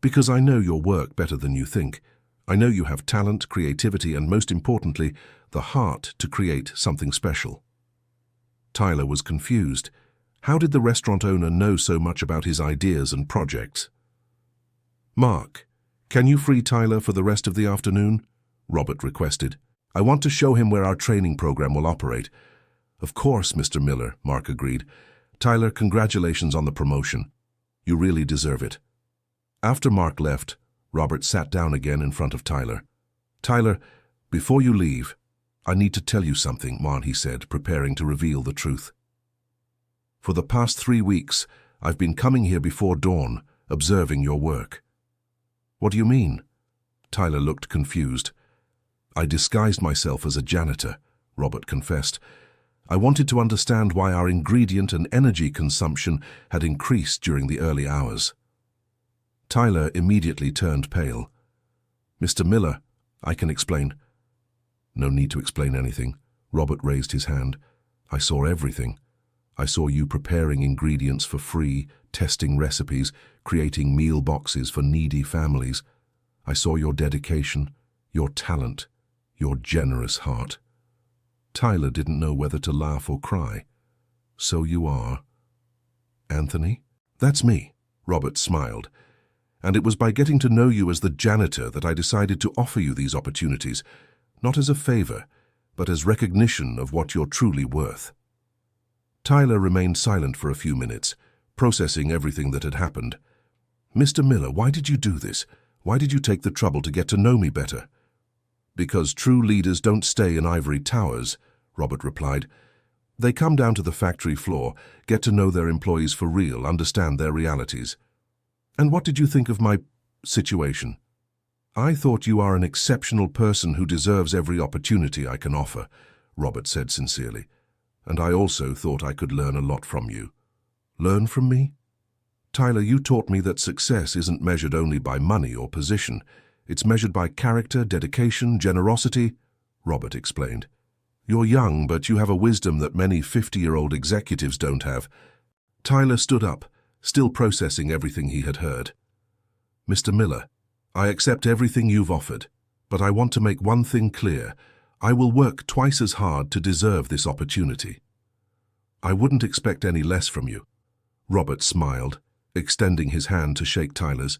A: "Because I know your work better than you think. I know you have talent, creativity, and most importantly, the heart to create something special." Tyler was confused. How did the restaurant owner know so much about his ideas and projects? "Mark, can you free Tyler for the rest of the afternoon?" Robert requested. "I want to show him where our training program will operate." "Of course, Mr. Miller," Mark agreed. "Tyler, congratulations on the promotion. You really deserve it." After Mark left, Robert sat down again in front of Tyler. "Tyler, before you leave, I need to tell you something," he said, preparing to reveal the truth. "For the past 3 weeks, I've been coming here before dawn, observing your work." "What do you mean?" Tyler looked confused. "I disguised myself as a janitor," Robert confessed. "I wanted to understand why our ingredient and energy consumption had increased during the early hours." Tyler immediately turned pale. "Mr. Miller, I can explain. No need to explain anything. Robert raised his hand. I saw everything. I saw you preparing ingredients for free, testing recipes, creating meal boxes for needy families. I saw your dedication, your talent, your generous heart. Tyler didn't know whether to laugh or cry. So you are Anthony? That's me, Robert smiled. And it was by getting to know you as the janitor that I decided to offer you these opportunities, not as a favor, but as recognition of what you're truly worth. Tyler remained silent for a few minutes, processing everything that had happened. Mr. Miller, why did you do this? Why did you take the trouble to get to know me better? Because true leaders don't stay in ivory towers, Robert replied. They come down to the factory floor, get to know their employees for real, understand their realities. And what did you think of my situation? I thought you are an exceptional person who deserves every opportunity I can offer, Robert said sincerely. And I also thought I could learn a lot from you. Learn from me? Tyler, you taught me that success isn't measured only by money or position. It's measured by character, dedication, generosity, Robert explained. You're young, but you have a wisdom that many 50-year-old executives don't have. Tyler stood up, still processing everything he had heard. Mr. Miller, I accept everything you've offered, but I want to make one thing clear. I will work twice as hard to deserve this opportunity. I wouldn't expect any less from you. Robert smiled, extending his hand to shake Tyler's.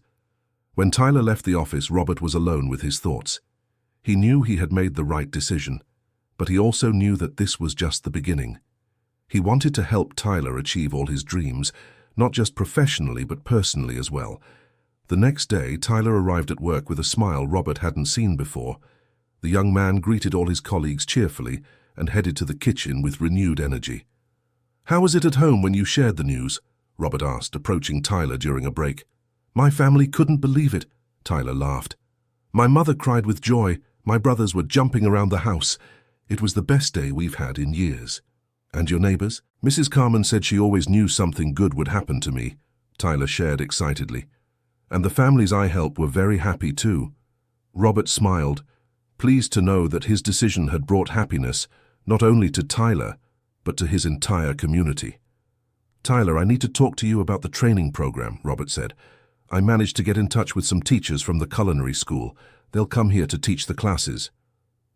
A: When Tyler left the office, Robert was alone with his thoughts. He knew he had made the right decision, but he also knew that this was just the beginning. He wanted to help Tyler achieve all his dreams, not just professionally but personally as well. The next day, Tyler arrived at work with a smile Robert hadn't seen before. The young man greeted all his colleagues cheerfully and headed to the kitchen with renewed energy. How was it at home when you shared the news? Robert asked, approaching Tyler during a break. My family couldn't believe it, Tyler laughed. My mother cried with joy. My brothers were jumping around the house. It was the best day we've had in years. And your neighbors? Mrs. Carmen said she always knew something good would happen to me, Tyler shared excitedly. And the families I help were very happy too. Robert smiled, pleased to know that his decision had brought happiness not only to Tyler, but to his entire community. Tyler, I need to talk to you about the training program, Robert said. I managed to get in touch with some teachers from the culinary school. They'll come here to teach the classes.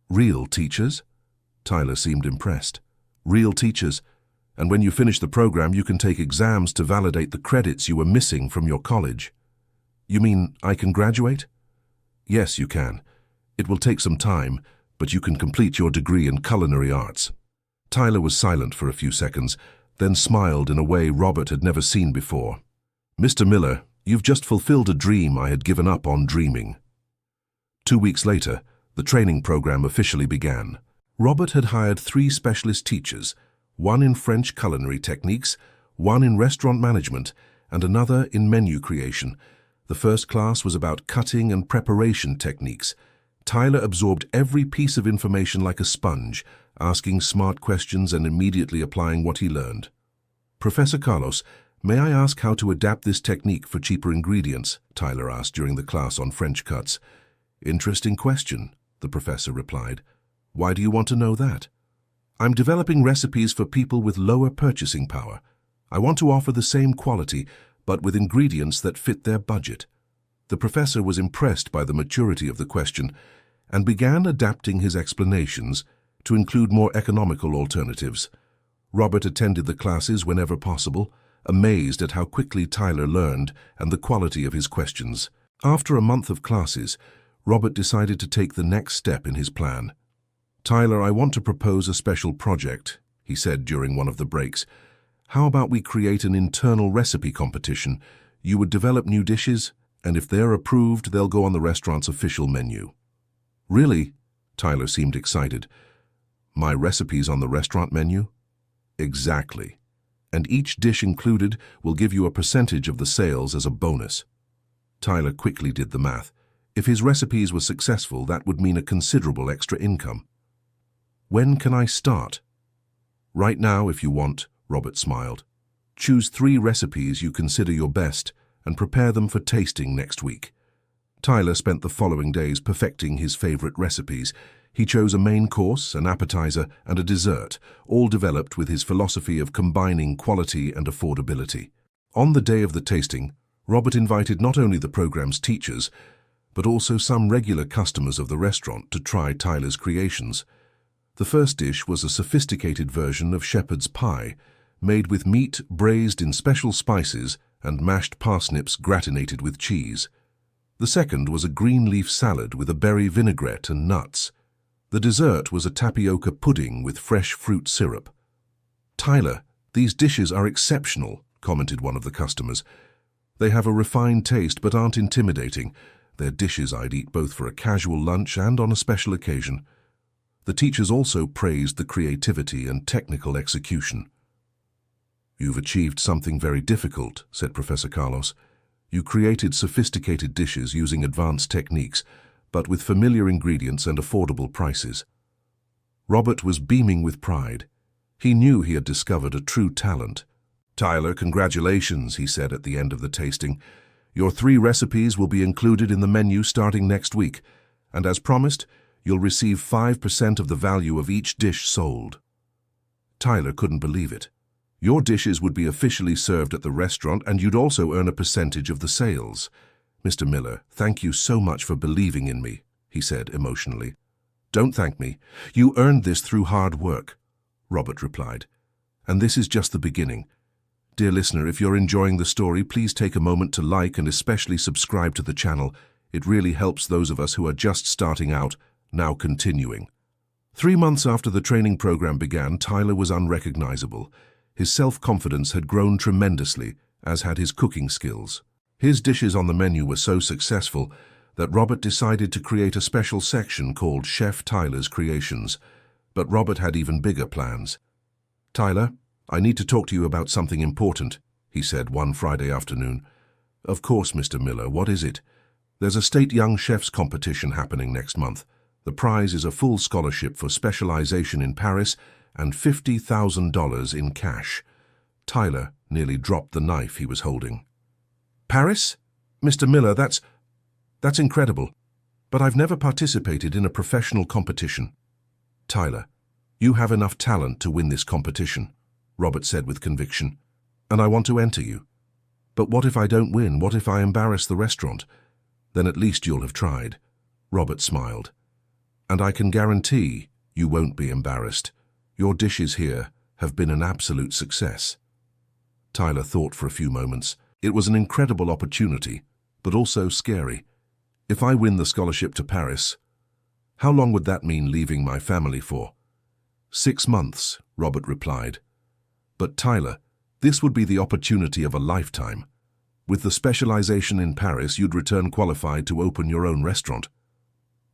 A: Real teachers? Tyler seemed impressed. Real teachers. And when you finish the program, you can take exams to validate the credits you were missing from your college. You mean I can graduate? Yes, you can. It will take some time, but you can complete your degree in culinary arts. Tyler was silent for a few seconds, then smiled in a way Robert had never seen before. Mr. Miller, you've just fulfilled a dream I had given up on dreaming. 2 weeks later, the training program officially began. Robert had hired 3 specialist teachers, one in French culinary techniques, one in restaurant management, and another in menu creation. The first class was about cutting and preparation techniques. Tyler absorbed every piece of information like a sponge, asking smart questions and immediately applying what he learned. Professor Carlos, may I ask how to adapt this technique for cheaper ingredients? Tyler asked during the class on French cuts. Interesting question, the professor replied. Why do you want to know that? I'm developing recipes for people with lower purchasing power. I want to offer the same quality, but with ingredients that fit their budget. The professor was impressed by the maturity of the question and began adapting his explanations to include more economical alternatives. Robert attended the classes whenever possible, amazed at how quickly Tyler learned and the quality of his questions. After a month of classes, Robert decided to take the next step in his plan. Tyler, I want to propose a special project, he said during one of the breaks. How about we create an internal recipe competition? You would develop new dishes, and if they're approved, they'll go on the restaurant's official menu. Really? Tyler seemed excited. My recipes on the restaurant menu? Exactly. And each dish included will give you a percentage of the sales as a bonus. Tyler quickly did the math. If his recipes were successful, that would mean a considerable extra income. When can I start? Right now, if you want, Robert smiled. Choose 3 recipes you consider your best and prepare them for tasting next week. Tyler spent the following days perfecting his favorite recipes. He chose a main course, an appetizer, and a dessert, all developed with his philosophy of combining quality and affordability. On the day of the tasting, Robert invited not only the program's teachers, but also some regular customers of the restaurant to try Tyler's creations. The first dish was a sophisticated version of shepherd's pie, made with meat braised in special spices and mashed parsnips gratinated with cheese. The second was a green leaf salad with a berry vinaigrette and nuts. The dessert was a tapioca pudding with fresh fruit syrup. "Tyler, these dishes are exceptional," commented one of the customers. "They have a refined taste but aren't intimidating. They're dishes I'd eat both for a casual lunch and on a special occasion." The teachers also praised the creativity and technical execution. "You've achieved something very difficult," said Professor Carlos. "You created sophisticated dishes using advanced techniques, but with familiar ingredients and affordable prices." Robert was beaming with pride. He knew he had discovered a true talent. "Tyler, congratulations," he said at the end of the tasting. "Your 3 recipes will be included in the menu starting next week, and as promised, you'll receive 5% of the value of each dish sold." Tyler couldn't believe it. "Your dishes would be officially served at the restaurant, and you'd also earn a percentage of the sales." "Mr. Miller, thank you so much for believing in me," he said emotionally. "Don't thank me. You earned this through hard work," Robert replied. "And this is just the beginning. Dear listener, if you're enjoying the story, please take a moment to like and especially subscribe to the channel. It really helps those of us who are just starting out, now continuing." 3 months after the training program began, Tyler was unrecognizable. His self-confidence had grown tremendously, as had his cooking skills. His dishes on the menu were so successful that Robert decided to create a special section called Chef Tyler's Creations. But Robert had even bigger plans. "Tyler, I need to talk to you about something important," he said one Friday afternoon. "Of course, Mr. Miller, what is it?" "There's a state young chefs competition happening next month. The prize is a full scholarship for specialization in Paris and $50,000 in cash." Tyler nearly dropped the knife he was holding. "Paris? Mr. Miller, that's incredible. But I've never participated in a professional competition." "Tyler, you have enough talent to win this competition," Robert said with conviction, "and I want to enter you. But what if I don't win? What if I embarrass the restaurant? Then at least you'll have tried." Robert smiled. "And I can guarantee you won't be embarrassed. Your dishes here have been an absolute success." Tyler thought for a few moments. It was an incredible opportunity, but also scary. "If I win the scholarship to Paris, how long would that mean leaving my family for?" 6 months, Robert replied. "But Tyler, this would be the opportunity of a lifetime. With the specialization in Paris, you'd return qualified to open your own restaurant."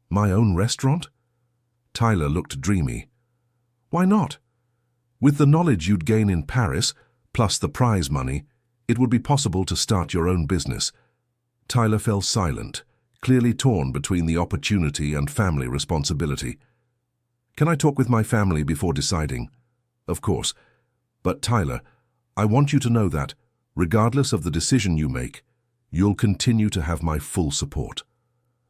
A: "My own restaurant?" Tyler looked dreamy. "Why not? With the knowledge you'd gain in Paris, plus the prize money, it would be possible to start your own business." Tyler fell silent, clearly torn between the opportunity and family responsibility. "Can I talk with my family before deciding?" "Of course. But Tyler, I want you to know that, regardless of the decision you make, you'll continue to have my full support."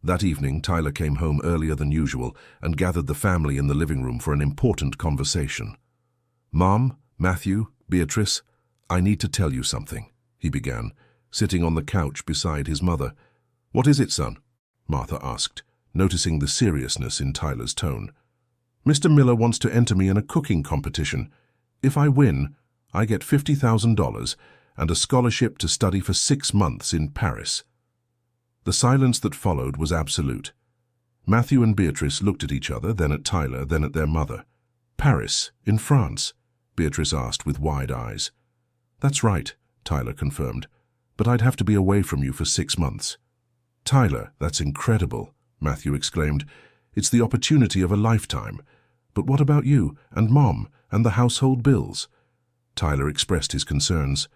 A: That evening, Tyler came home earlier than usual and gathered the family in the living room for an important conversation. "Mom, Matthew, Beatrice, I need to tell you something," he began, sitting on the couch beside his mother. "What is it, son?" Martha asked, noticing the seriousness in Tyler's tone. "Mr. Miller wants to enter me in a cooking competition. If I win, I get $50,000 and a scholarship to study for 6 months in Paris." The silence that followed was absolute. Matthew and Beatrice looked at each other, then at Tyler, then at their mother. "Paris, in France?" Beatrice asked with wide eyes. "That's right," Tyler confirmed, "but I'd have to be away from you for 6 months." "Tyler, that's incredible," Matthew exclaimed. "It's the opportunity of a lifetime. But what about you, and Mom, and the household bills?" Tyler expressed his concerns.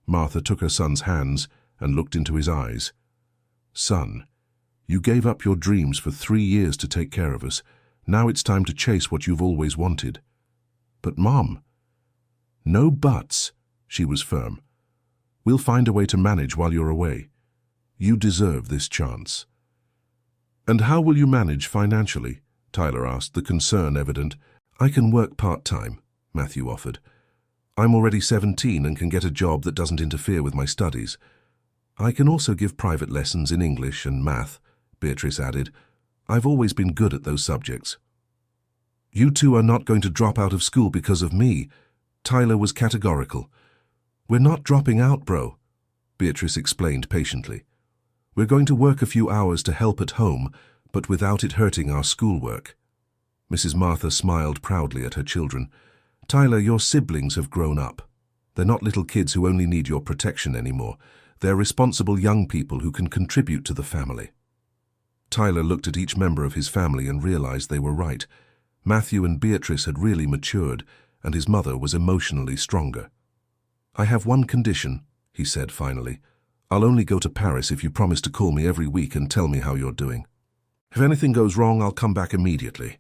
A: Martha took her son's hands and looked into his eyes. "Son, you gave up your dreams for 3 years to take care of us. Now it's time to chase what you've always wanted." "But Mom—" "No buts," she was firm. "We'll find a way to manage while you're away. You deserve this chance." "And how will you manage financially?" Tyler asked, the concern evident. "I can work part-time," Matthew offered. "I'm already 17 and can get a job that doesn't interfere with my studies. I can also give private lessons in English and math," Beatrice added. "I've always been good at those subjects." "You two are not going to drop out of school because of me," Tyler was categorical. "We're not dropping out, bro," Beatrice explained patiently. "We're going to work a few hours to help at home, but without it hurting our schoolwork." Mrs. Martha smiled proudly at her children. "Tyler, your siblings have grown up. They're not little kids who only need your protection anymore. They're responsible young people who can contribute to the family." Tyler looked at each member of his family and realized they were right. Matthew and Beatrice had really matured, and his mother was emotionally stronger. "I have one condition," he said finally. "I'll only go to Paris if you promise to call me every week and tell me how you're doing. If anything goes wrong, I'll come back immediately."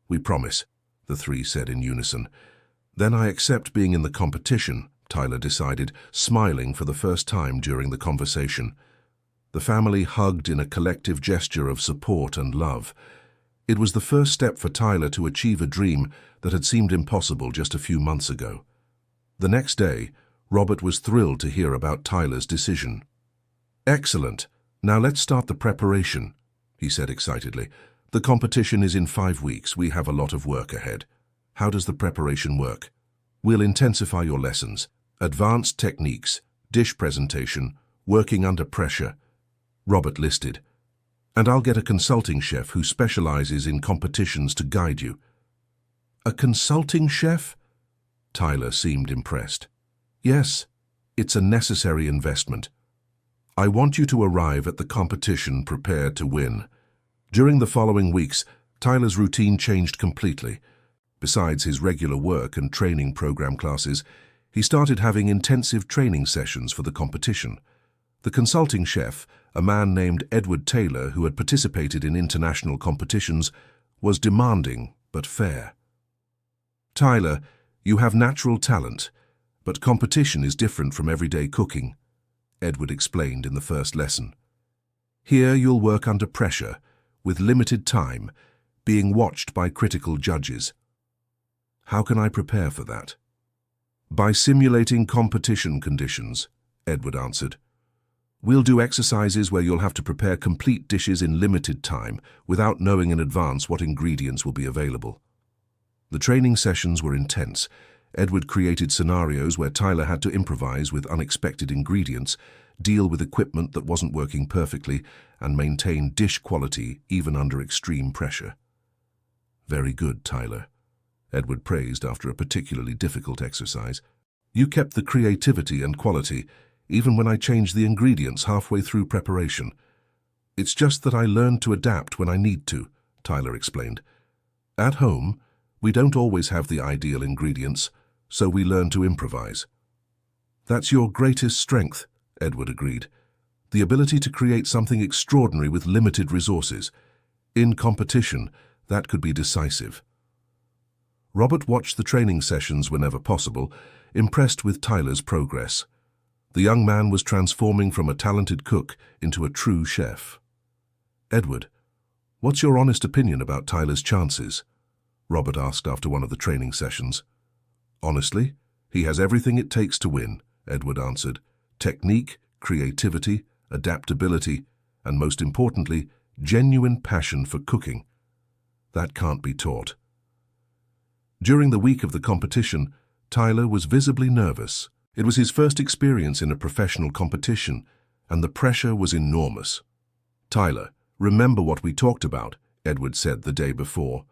A: "We promise," the three said in unison. "Then I accept being in the competition," Tyler decided, smiling for the first time during the conversation. The family hugged in a collective gesture of support and love. It was the first step for Tyler to achieve a dream that had seemed impossible just a few months ago. The next day, Robert was thrilled to hear about Tyler's decision. "Excellent. Now let's start the preparation," he said excitedly. "The competition is in 5 weeks. We have a lot of work ahead. How does the preparation work? We'll intensify your lessons. Advanced techniques, dish presentation, working under pressure," Robert listed. "And I'll get a consulting chef who specializes in competitions to guide you." "A consulting chef?" Tyler seemed impressed. "Yes, it's a necessary investment. I want you to arrive at the competition prepared to win." During the following weeks, Tyler's routine changed completely. Besides his regular work and training program classes, he started having intensive training sessions for the competition. The consulting chef, a man named Edward Taylor who had participated in international competitions, was demanding but fair. "Tyler, you have natural talent, but competition is different from everyday cooking," Edward explained in the first lesson. "Here you'll work under pressure, with limited time, being watched by critical judges." "How can I prepare for that?" "By simulating competition conditions," Edward answered. "We'll do exercises where you'll have to prepare complete dishes in limited time without knowing in advance what ingredients will be available." The training sessions were intense. Edward created scenarios where Tyler had to improvise with unexpected ingredients, deal with equipment that wasn't working perfectly, and maintain dish quality even under extreme pressure. "Very good, Tyler," Edward praised after a particularly difficult exercise. "You kept the creativity and quality, even when I changed the ingredients halfway through preparation. It's just that I learned to adapt when I need to," Tyler explained. "At home, we don't always have the ideal ingredients, so we learn to improvise." "That's your greatest strength," Edward agreed. "The ability to create something extraordinary with limited resources. In competition, that could be decisive." Robert watched the training sessions whenever possible, impressed with Tyler's progress. The young man was transforming from a talented cook into a true chef. "Edward, what's your honest opinion about Tyler's chances?" Robert asked after one of the training sessions. "Honestly, he has everything it takes to win," Edward answered. "Technique, creativity, adaptability, and most importantly, genuine passion for cooking. That can't be taught." During the week of the competition, Tyler was visibly nervous. It was his first experience in a professional competition, and the pressure was enormous. "Tyler, remember what we talked about," Edward said the day before.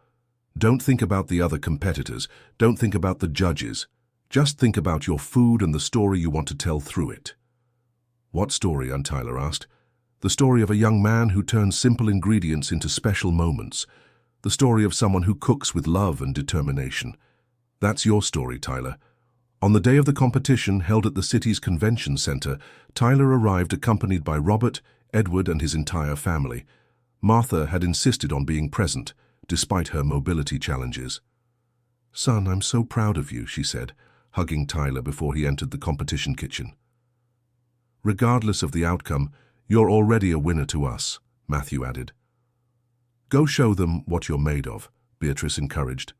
A: "Don't think about the other competitors. Don't think about the judges. Just think about your food and the story you want to tell through it." "What story?" Tyler asked. "The story of a young man who turns simple ingredients into special moments. The story of someone who cooks with love and determination. That's your story, Tyler." On the day of the competition, held at the city's convention center, Tyler arrived accompanied by Robert, Edward, and his entire family. Martha had insisted on being present, despite her mobility challenges. "Son, I'm so proud of you," she said, hugging Tyler before he entered the competition kitchen. "Regardless of the outcome, you're already a winner to us," Matthew added. Go show them what you're made of, Beatrice encouraged.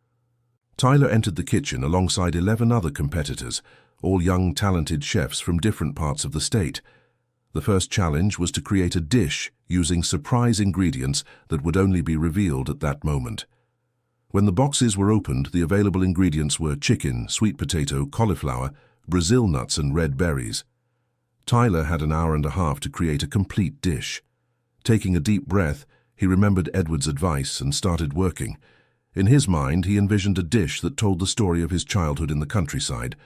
A: Tyler entered the kitchen alongside 11 other competitors, all young, talented chefs from different parts of the state. The first challenge was to create a dish using surprise ingredients that would only be revealed at that moment. When the boxes were opened, the available ingredients were chicken, sweet potato, cauliflower, Brazil nuts and red berries. Tyler had an hour and a half to create a complete dish. Taking a deep breath, he remembered Edward's advice and started working. In his mind, he envisioned a dish that told the story of his childhood in the countryside,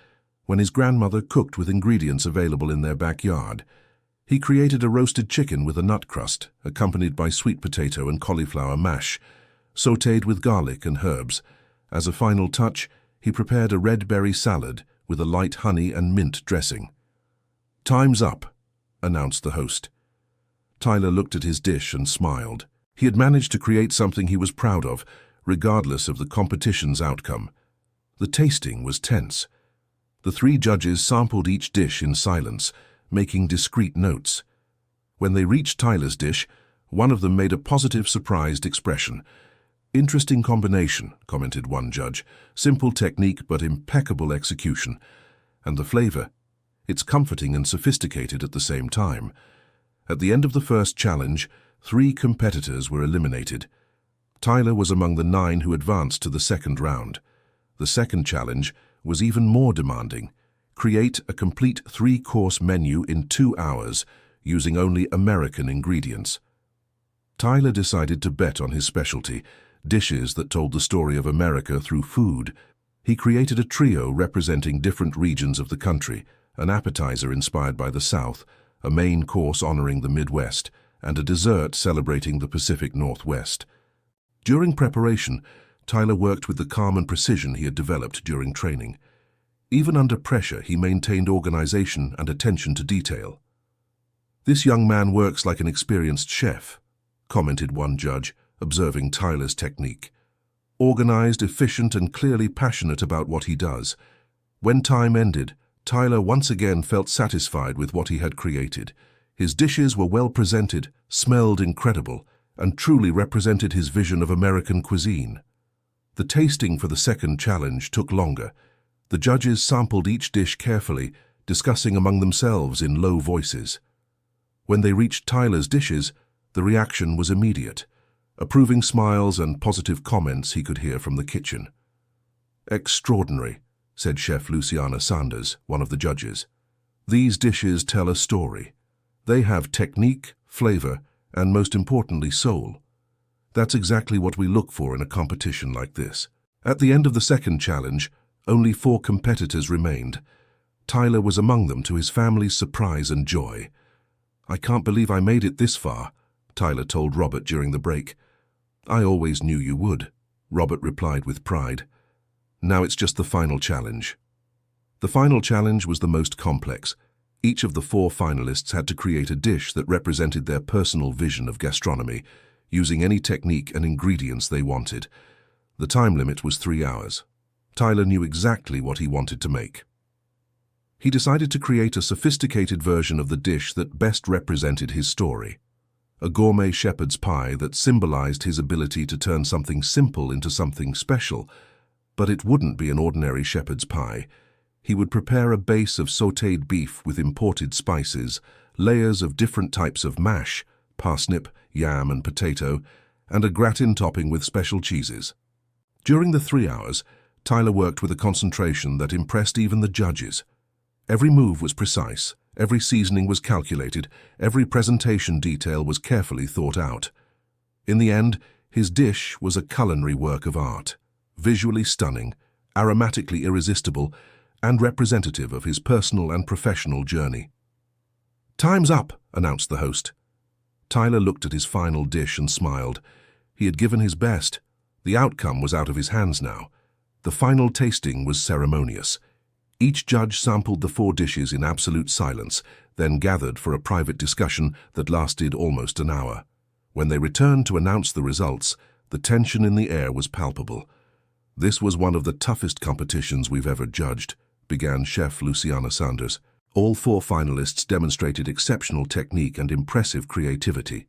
A: when his grandmother cooked with ingredients available in their backyard. He created a roasted chicken with a nut crust, accompanied by sweet potato and cauliflower mash, sautéed with garlic and herbs. As a final touch, he prepared a red berry salad with a light honey and mint dressing. "Time's up," announced the host. Tyler looked at his dish and smiled. He had managed to create something he was proud of, regardless of the competition's outcome. The tasting was tense. The 3 judges sampled each dish in silence, making discreet notes. When they reached Tyler's dish, one of them made a positive, surprised expression. "Interesting combination," commented one judge. "Simple technique but impeccable execution. And the flavor? It's comforting and sophisticated at the same time." At the end of the first challenge, 3 competitors were eliminated. Tyler was among the 9 who advanced to the second round. The second challenge was even more demanding. Create a complete 3-course menu in 2 hours, using only American ingredients. Tyler decided to bet on his specialty, dishes that told the story of America through food. He created a trio representing different regions of the country, an appetizer inspired by the South, a main course honoring the Midwest, and a dessert celebrating the Pacific Northwest. During preparation, Tyler worked with the calm and precision he had developed during training. Even under pressure, he maintained organization and attention to detail. "This young man works like an experienced chef," commented one judge, observing Tyler's technique. "Organized, efficient, and clearly passionate about what he does." When time ended, Tyler once again felt satisfied with what he had created. His dishes were well presented, smelled incredible, and truly represented his vision of American cuisine. The tasting for the second challenge took longer. The judges sampled each dish carefully, discussing among themselves in low voices. When they reached Tyler's dishes, the reaction was immediate. Approving smiles and positive comments he could hear from the kitchen. "Extraordinary," said Chef Luciana Sanders, one of the judges. "These dishes tell a story. They have technique, flavor, and most importantly, soul. That's exactly what we look for in a competition like this." At the end of the second challenge, only 4 competitors remained. Tyler was among them, to his family's surprise and joy. "I can't believe I made it this far," Tyler told Robert during the break. "I always knew you would," Robert replied with pride. "Now it's just the final challenge." The final challenge was the most complex. Each of the 4 finalists had to create a dish that represented their personal vision of gastronomy, using any technique and ingredients they wanted. The time limit was 3 hours. Tyler knew exactly what he wanted to make. He decided to create a sophisticated version of the dish that best represented his story. A gourmet shepherd's pie that symbolized his ability to turn something simple into something special. But it wouldn't be an ordinary shepherd's pie. He would prepare a base of sautéed beef with imported spices, layers of different types of mash, parsnip, yam, and potato, and a gratin topping with special cheeses. During the 3 hours, Tyler worked with a concentration that impressed even the judges. Every move was precise, every seasoning was calculated, every presentation detail was carefully thought out. In the end, his dish was a culinary work of art, visually stunning, aromatically irresistible, and representative of his personal and professional journey. "Time's up," announced the host. Tyler looked at his final dish and smiled. He had given his best. The outcome was out of his hands now. The final tasting was ceremonious. Each judge sampled the 4 dishes in absolute silence, then gathered for a private discussion that lasted almost an hour. When they returned to announce the results, the tension in the air was palpable. "This was one of the toughest competitions we've ever judged," began Chef Luciana Sanders. All 4 finalists demonstrated exceptional technique and impressive creativity.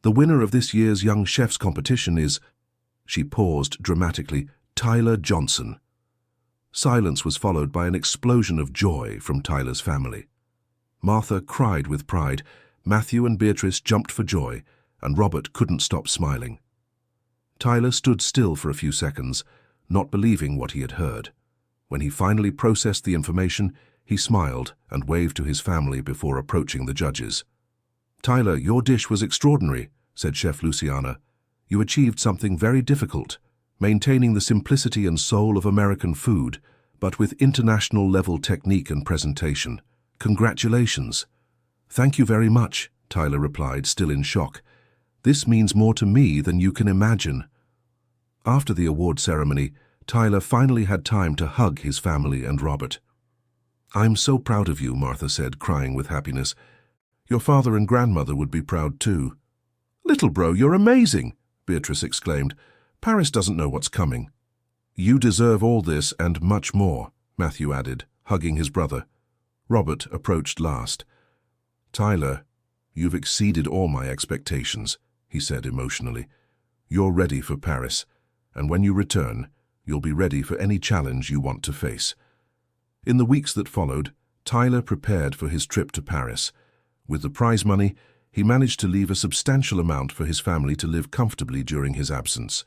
A: The winner of this year's Young Chefs competition is—" She paused dramatically, "Tyler Johnson." Silence was followed by an explosion of joy from Tyler's family. Martha cried with pride, Matthew and Beatrice jumped for joy, and Robert couldn't stop smiling. Tyler stood still for a few seconds, not believing what he had heard. When he finally processed the information, he smiled and waved to his family before approaching the judges. "Tyler, your dish was extraordinary," said Chef Luciana. "You achieved something very difficult, maintaining the simplicity and soul of American food, but with international-level technique and presentation. Congratulations." "Thank you very much," Tyler replied, still in shock. "This means more to me than you can imagine." After the award ceremony, Tyler finally had time to hug his family and Robert. "I'm so proud of you," Martha said, crying with happiness. "Your father and grandmother would be proud too." "Little bro, you're amazing," Beatrice exclaimed. "Paris doesn't know what's coming." "You deserve all this and much more," Matthew added, hugging his brother. Robert approached last. "Tyler, you've exceeded all my expectations," he said emotionally. "You're ready for Paris, and when you return, you'll be ready for any challenge you want to face." In the weeks that followed, Tyler prepared for his trip to Paris. With the prize money, he managed to leave a substantial amount for his family to live comfortably during his absence.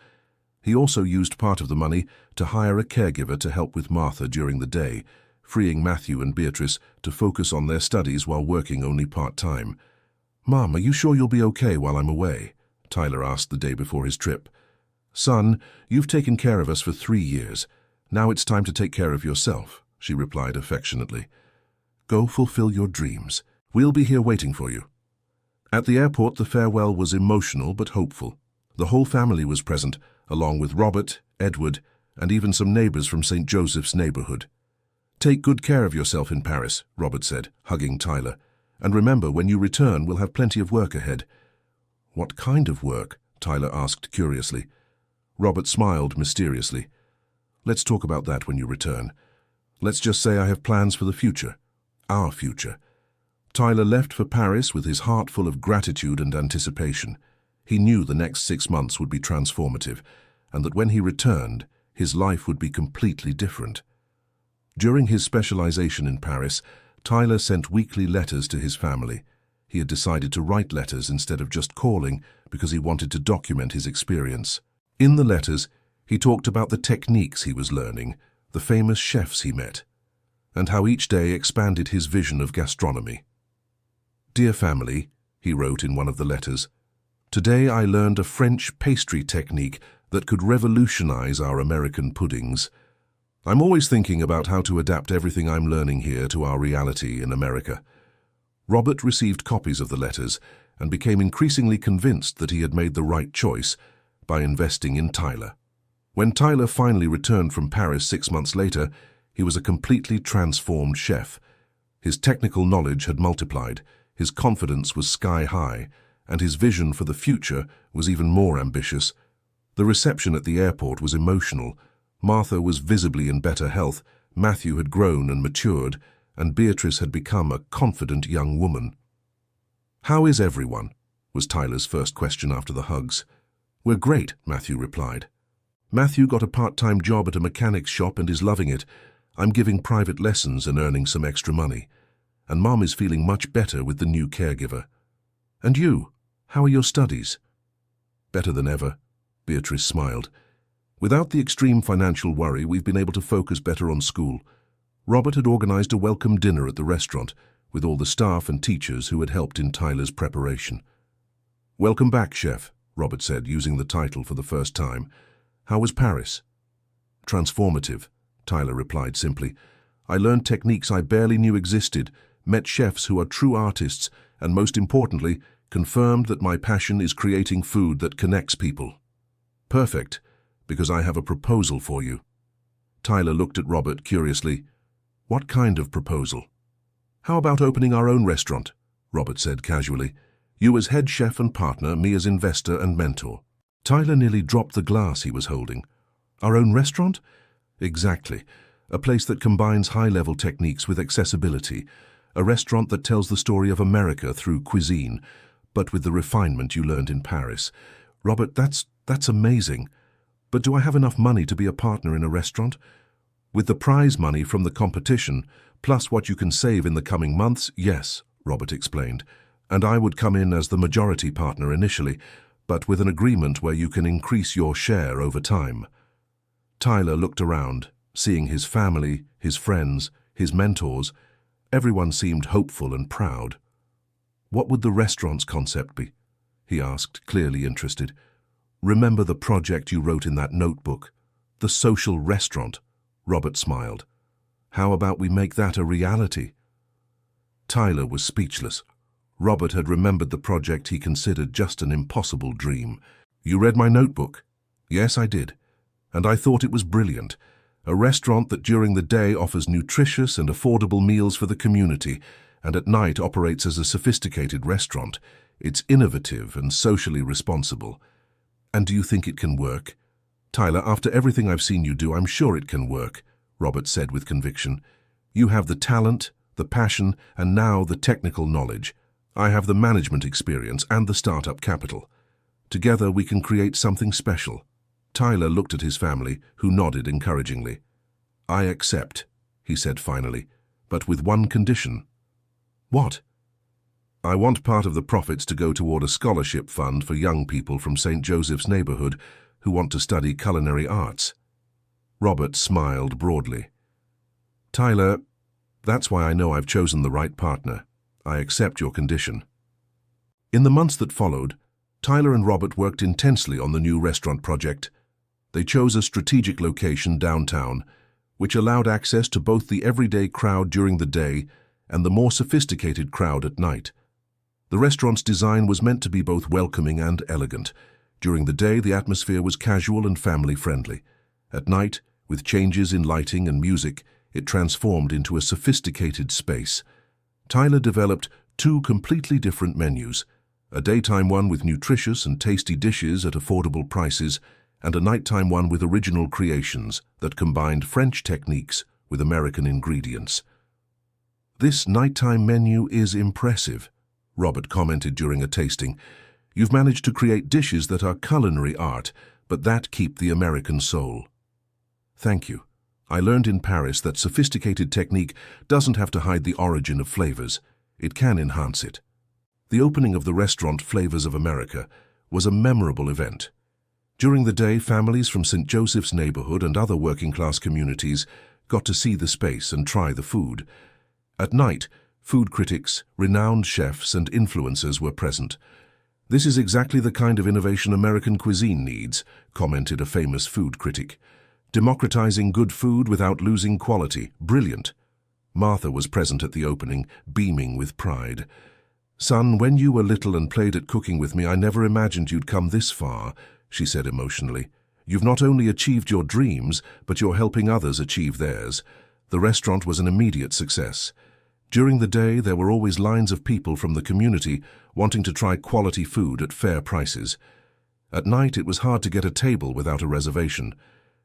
A: He also used part of the money to hire a caregiver to help with Martha during the day, freeing Matthew and Beatrice to focus on their studies while working only part-time. "Mom, are you sure you'll be okay while I'm away?" Tyler asked the day before his trip. "Son, you've taken care of us for 3 years. Now it's time to take care of yourself," she replied affectionately. "Go fulfill your dreams. We'll be here waiting for you." At the airport, the farewell was emotional but hopeful. The whole family was present, along with Robert, Edward, and even some neighbors from St. Joseph's neighborhood. "Take good care of yourself in Paris," Robert said, hugging Tyler. "And remember, when you return, we'll have plenty of work ahead." "What kind of work?" Tyler asked curiously. Robert smiled mysteriously. "Let's talk about that when you return. Let's just say I have plans for the future. Our future." Tyler left for Paris with his heart full of gratitude and anticipation. He knew the next 6 months would be transformative, and that when he returned, his life would be completely different. During his specialization in Paris, Tyler sent weekly letters to his family. He had decided to write letters instead of just calling because he wanted to document his experience. In the letters, he talked about the techniques he was learning, the famous chefs he met, and how each day expanded his vision of gastronomy. "Dear family," he wrote in one of the letters, "today I learned a French pastry technique that could revolutionize our American puddings. I'm always thinking about how to adapt everything I'm learning here to our reality in America." Robert received copies of the letters and became increasingly convinced that he had made the right choice by investing in Tyler. When Tyler finally returned from Paris 6 months later, he was a completely transformed chef. His technical knowledge had multiplied, his confidence was sky-high, and his vision for the future was even more ambitious. The reception at the airport was emotional. Martha was visibly in better health, Matthew had grown and matured, and Beatrice had become a confident young woman. "How is everyone?" was Tyler's first question after the hugs. "We're great," Matthew replied. "Matthew got a part-time job at a mechanic's shop and is loving it. I'm giving private lessons and earning some extra money. And Mom is feeling much better with the new caregiver. And you, how are your studies?" "Better than ever," Beatrice smiled. "Without the extreme financial worry, we've been able to focus better on school." Robert had organized a welcome dinner at the restaurant with all the staff and teachers who had helped in Tyler's preparation. "Welcome back, Chef," Robert said, using the title for the first time. "How was Paris?" "Transformative," Tyler replied simply. "I learned techniques I barely knew existed, met chefs who are true artists, and most importantly, confirmed that my passion is creating food that connects people." "Perfect, because I have a proposal for you." Tyler looked at Robert curiously. "What kind of proposal?" "How about opening our own restaurant?" Robert said casually. "You as head chef and partner, me as investor and mentor." Tyler nearly dropped the glass he was holding. "Our own restaurant?" "Exactly. A place that combines high-level techniques with accessibility. A restaurant that tells the story of America through cuisine. but with the refinement you learned in Paris. Robert, that's amazing. But do I have enough money to be a partner in a restaurant? With the prize money from the competition, plus what you can save in the coming months, yes, Robert explained. And I would come in as the majority partner initially, but with an agreement where you can increase your share over time. Tyler looked around, seeing his family, his friends, his mentors. Everyone seemed hopeful and proud. What would the restaurant's concept be? He asked, clearly interested. Remember the project you wrote in that notebook? The social restaurant. Robert smiled. How about we make that a reality? Tyler was speechless. Robert had remembered the project he considered just an impossible dream. You read my notebook? Yes, I did. And I thought it was brilliant. A restaurant that during the day offers nutritious and affordable meals for the community, and at night operates as a sophisticated restaurant. It's innovative and socially responsible. And do you think it can work? Tyler, after everything I've seen you do, I'm sure it can work, Robert said with conviction. You have the talent, the passion, and now the technical knowledge. I have the management experience and the startup capital. Together we can create something special. Tyler looked at his family, who nodded encouragingly. I accept, he said finally, but with one condition. What? I want part of the profits to go toward a scholarship fund for young people from St. Joseph's neighborhood who want to study culinary arts. Robert smiled broadly. Tyler, that's why I know I've chosen the right partner. I accept your condition. In the months that followed, Tyler and Robert worked intensely on the new restaurant project. They chose a strategic location downtown, which allowed access to both the everyday crowd during the day and the more sophisticated crowd at night. The restaurant's design was meant to be both welcoming and elegant. During the day, the atmosphere was casual and family-friendly. At night, with changes in lighting and music, it transformed into a sophisticated space. Tyler developed two completely different menus, a daytime one with nutritious and tasty dishes at affordable prices, and a nighttime one with original creations that combined French techniques with American ingredients. This nighttime menu is impressive, Robert commented during a tasting. You've managed to create dishes that are culinary art, but that keep the American soul. Thank you. I learned in Paris that sophisticated technique doesn't have to hide the origin of flavors. It can enhance it. The opening of the restaurant Flavors of America was a memorable event. During the day, families from St. Joseph's neighborhood and other working-class communities got to see the space and try the food. At night, food critics, renowned chefs, and influencers were present. This is exactly the kind of innovation American cuisine needs, commented a famous food critic. Democratizing good food without losing quality. Brilliant. Martha was present at the opening, beaming with pride. Son, when you were little and played at cooking with me, I never imagined you'd come this far, she said emotionally. You've not only achieved your dreams, but you're helping others achieve theirs. The restaurant was an immediate success. During the day, there were always lines of people from the community wanting to try quality food at fair prices. At night, it was hard to get a table without a reservation.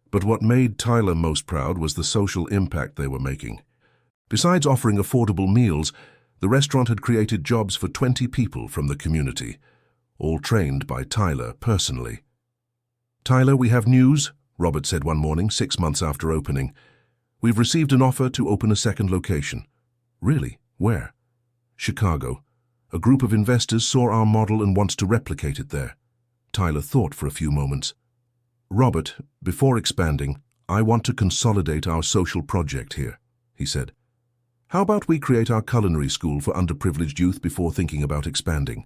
A: But what made Tyler most proud was the social impact they were making. Besides offering affordable meals, the restaurant had created jobs for 20 people from the community, all trained by Tyler personally. Tyler, we have news, Robert said one morning, 6 months after opening. We've received an offer to open a second location. Really? Where? Chicago. A group of investors saw our model and wants to replicate it there. Tyler thought for a few moments. Robert, before expanding, I want to consolidate our social project here, he said. How about we create our culinary school for underprivileged youth before thinking about expanding?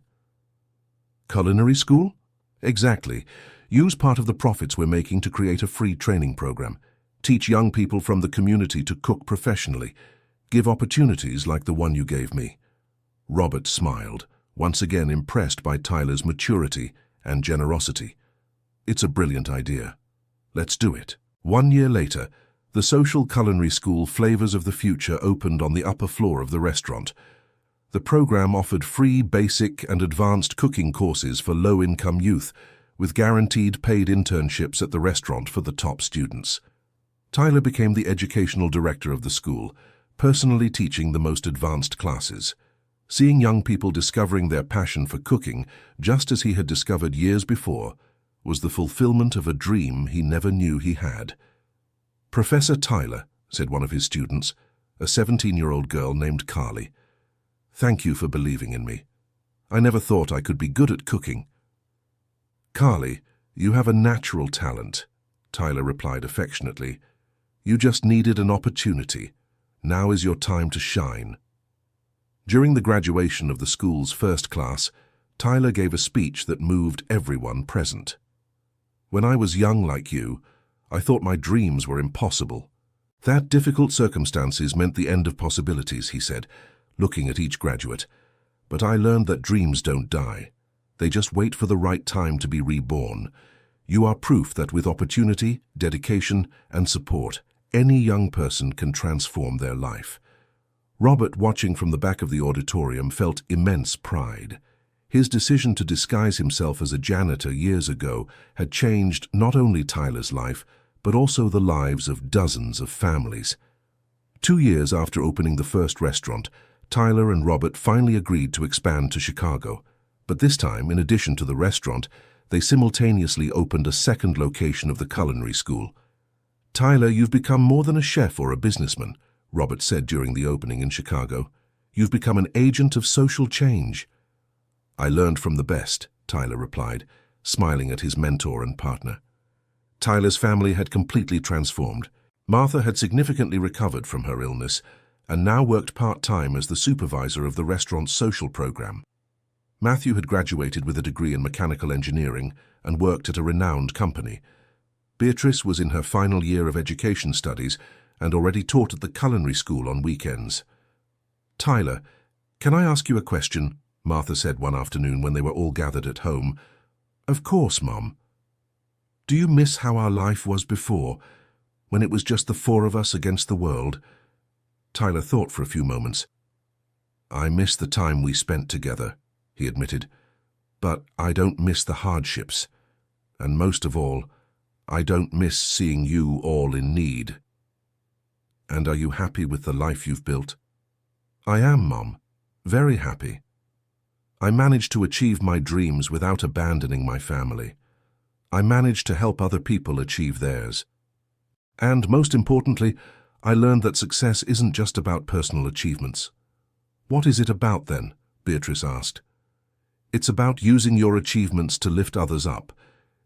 A: Culinary school? Exactly. Use part of the profits we're making to create a free training program. Teach young people from the community to cook professionally. Give opportunities like the one you gave me. Robert smiled, once again impressed by Tyler's maturity and generosity. It's a brilliant idea. Let's do it. 1 year later, the social culinary school Flavors of the Future opened on the upper floor of the restaurant. The program offered free basic and advanced cooking courses for low-income youth, with guaranteed paid internships at the restaurant for the top students. Tyler became the educational director of the school, personally teaching the most advanced classes. Seeing young people discovering their passion for cooking, just as he had discovered years before, was the fulfillment of a dream he never knew he had. "Professor Tyler," said one of his students, a 17-year-old girl named Carly, "thank you for believing in me. I never thought I could be good at cooking." "Carly, you have a natural talent," Tyler replied affectionately. "You just needed an opportunity. Now is your time to shine." During the graduation of the school's first class, Tyler gave a speech that moved everyone present. "When I was young like you, I thought my dreams were impossible. That difficult circumstances meant the end of possibilities," he said, looking at each graduate. "But I learned that dreams don't die. They just wait for the right time to be reborn. You are proof that with opportunity, dedication, and support, any young person can transform their life." Robert, watching from the back of the auditorium, felt immense pride. His decision to disguise himself as a janitor years ago had changed not only Tyler's life, but also the lives of dozens of families. 2 years after opening the first restaurant, Tyler and Robert finally agreed to expand to Chicago. But this time, in addition to the restaurant, they simultaneously opened a second location of the culinary school. "Tyler, you've become more than a chef or a businessman," Robert said during the opening in Chicago. "You've become an agent of social change." "I learned from the best," Tyler replied, smiling at his mentor and partner. Tyler's family had completely transformed. Martha had significantly recovered from her illness and now worked part-time as the supervisor of the restaurant's social program. Matthew had graduated with a degree in mechanical engineering and worked at a renowned company. Beatrice was in her final year of education studies and already taught at the culinary school on weekends. "Tyler, can I ask you a question?" Martha said one afternoon when they were all gathered at home. "Of course, Mom." "Do you miss how our life was before, when it was just the 4 of us against the world?" Tyler thought for a few moments. "I miss the time we spent together," he admitted. "But I don't miss the hardships. And most of all, I don't miss seeing you all in need." "And are you happy with the life you've built?" "I am, Mom. Very happy. I managed to achieve my dreams without abandoning my family. I managed to help other people achieve theirs. And most importantly, I learned that success isn't just about personal achievements." "What is it about then?" Beatrice asked. "It's about using your achievements to lift others up.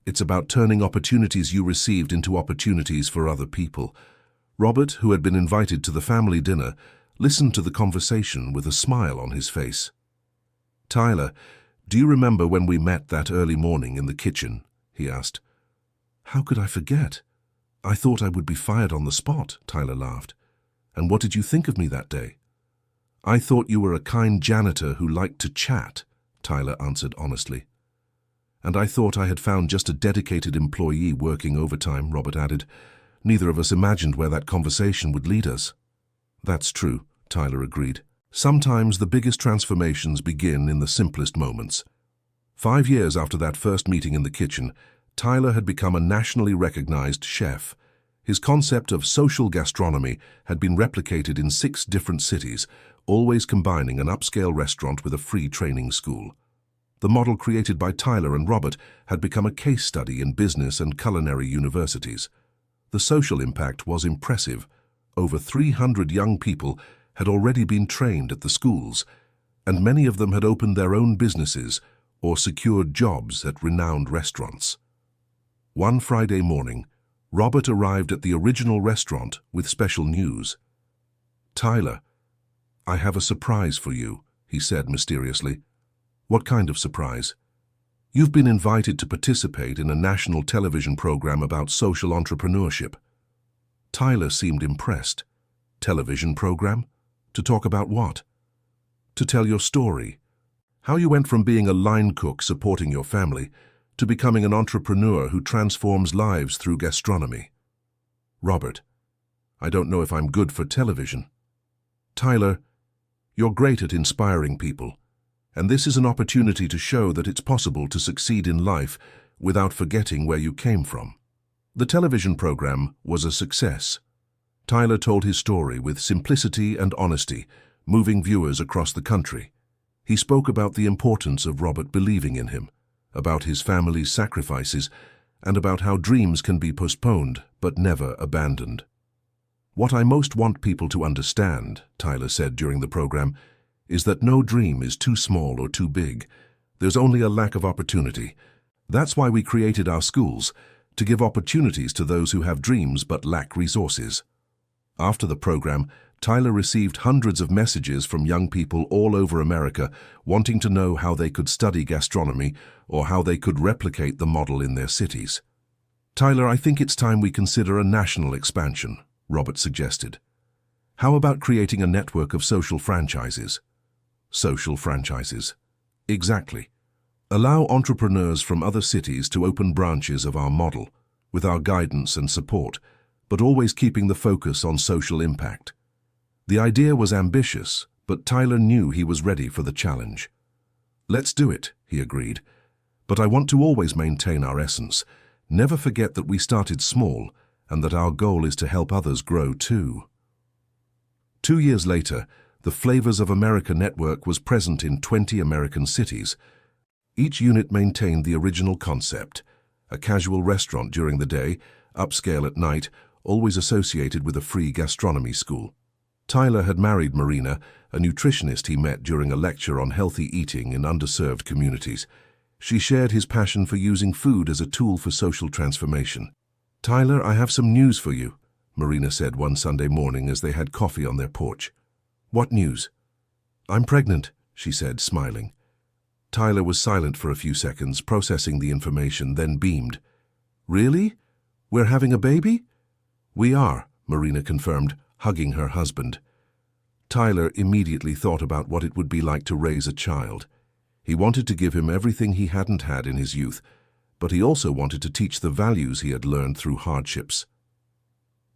A: It's about turning opportunities you received into opportunities for other people." Robert, who had been invited to the family dinner, listened to the conversation with a smile on his face. "Tyler, do you remember when we met that early morning in the kitchen?" he asked. "How could I forget? I thought I would be fired on the spot," Tyler laughed. "And what did you think of me that day?" "I thought you were a kind janitor who liked to chat," Tyler answered honestly. "And I thought I had found just a dedicated employee working overtime," Robert added. "Neither of us imagined where that conversation would lead us." "That's true," Tyler agreed. "Sometimes the biggest transformations begin in the simplest moments." 5 years after that first meeting in the kitchen, Tyler had become a nationally recognized chef. His concept of social gastronomy had been replicated in 6 different cities, always combining an upscale restaurant with a free training school. The model created by Tyler and Robert had become a case study in business and culinary universities. The social impact was impressive. Over 300 young people had already been trained at the schools, and many of them had opened their own businesses or secured jobs at renowned restaurants. One Friday morning, Robert arrived at the original restaurant with special news. "Tyler, I have a surprise for you," he said mysteriously. "What kind of surprise?" "You've been invited to participate in a national television program about social entrepreneurship." Tyler seemed impressed. "Television program? To talk about what?" "To tell your story. How you went from being a line cook supporting your family to becoming an entrepreneur who transforms lives through gastronomy." "Robert, I don't know if I'm good for television." "Tyler, you're great at inspiring people, and this is an opportunity to show that it's possible to succeed in life without forgetting where you came from." The television program was a success. Tyler told his story with simplicity and honesty, moving viewers across the country. He spoke about the importance of Robert believing in him, about his family's sacrifices, and about how dreams can be postponed but never abandoned. "What I most want people to understand," Tyler said during the program, "is that no dream is too small or too big. There's only a lack of opportunity. That's why we created our schools, to give opportunities to those who have dreams but lack resources." After the program, Tyler received hundreds of messages from young people all over America wanting to know how they could study gastronomy or how they could replicate the model in their cities. "Tyler, I think it's time we consider a national expansion," Robert suggested. "How about creating a network of social franchises?" Social franchises. Exactly. Allow entrepreneurs from other cities to open branches of our model, with our guidance and support, but always keeping the focus on social impact. The idea was ambitious, but Tyler knew he was ready for the challenge. "Let's do it," he agreed. "But I want to always maintain our essence. Never forget that we started small and that our goal is to help others grow too." 2 years later, the Flavors of America network was present in 20 American cities. Each unit maintained the original concept: a casual restaurant during the day, upscale at night, always associated with a free gastronomy school. Tyler had married Marina, a nutritionist he met during a lecture on healthy eating in underserved communities. She shared his passion for using food as a tool for social transformation. "Tyler, I have some news for you," Marina said one Sunday morning as they had coffee on their porch. "What news?" "I'm pregnant," she said, smiling. Tyler was silent for a few seconds, processing the information, then beamed. "Really? We're having a baby?" "We are," Marina confirmed, hugging her husband. Tyler immediately thought about what it would be like to raise a child. He wanted to give him everything he hadn't had in his youth, but he also wanted to teach the values he had learned through hardships.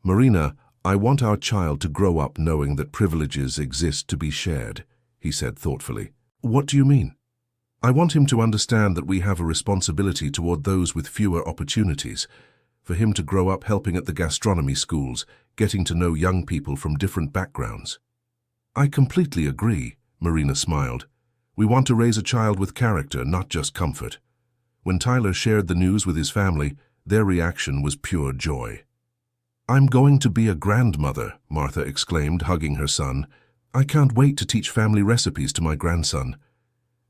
A: "Marina, I want our child to grow up knowing that privileges exist to be shared," he said thoughtfully. "What do you mean?" "I want him to understand that we have a responsibility toward those with fewer opportunities, for him to grow up helping at the gastronomy schools, getting to know young people from different backgrounds." "I completely agree," Marina smiled. "We want to raise a child with character, not just comfort." When Tyler shared the news with his family, their reaction was pure joy. "I'm going to be a grandmother," Martha exclaimed, hugging her son. "I can't wait to teach family recipes to my grandson."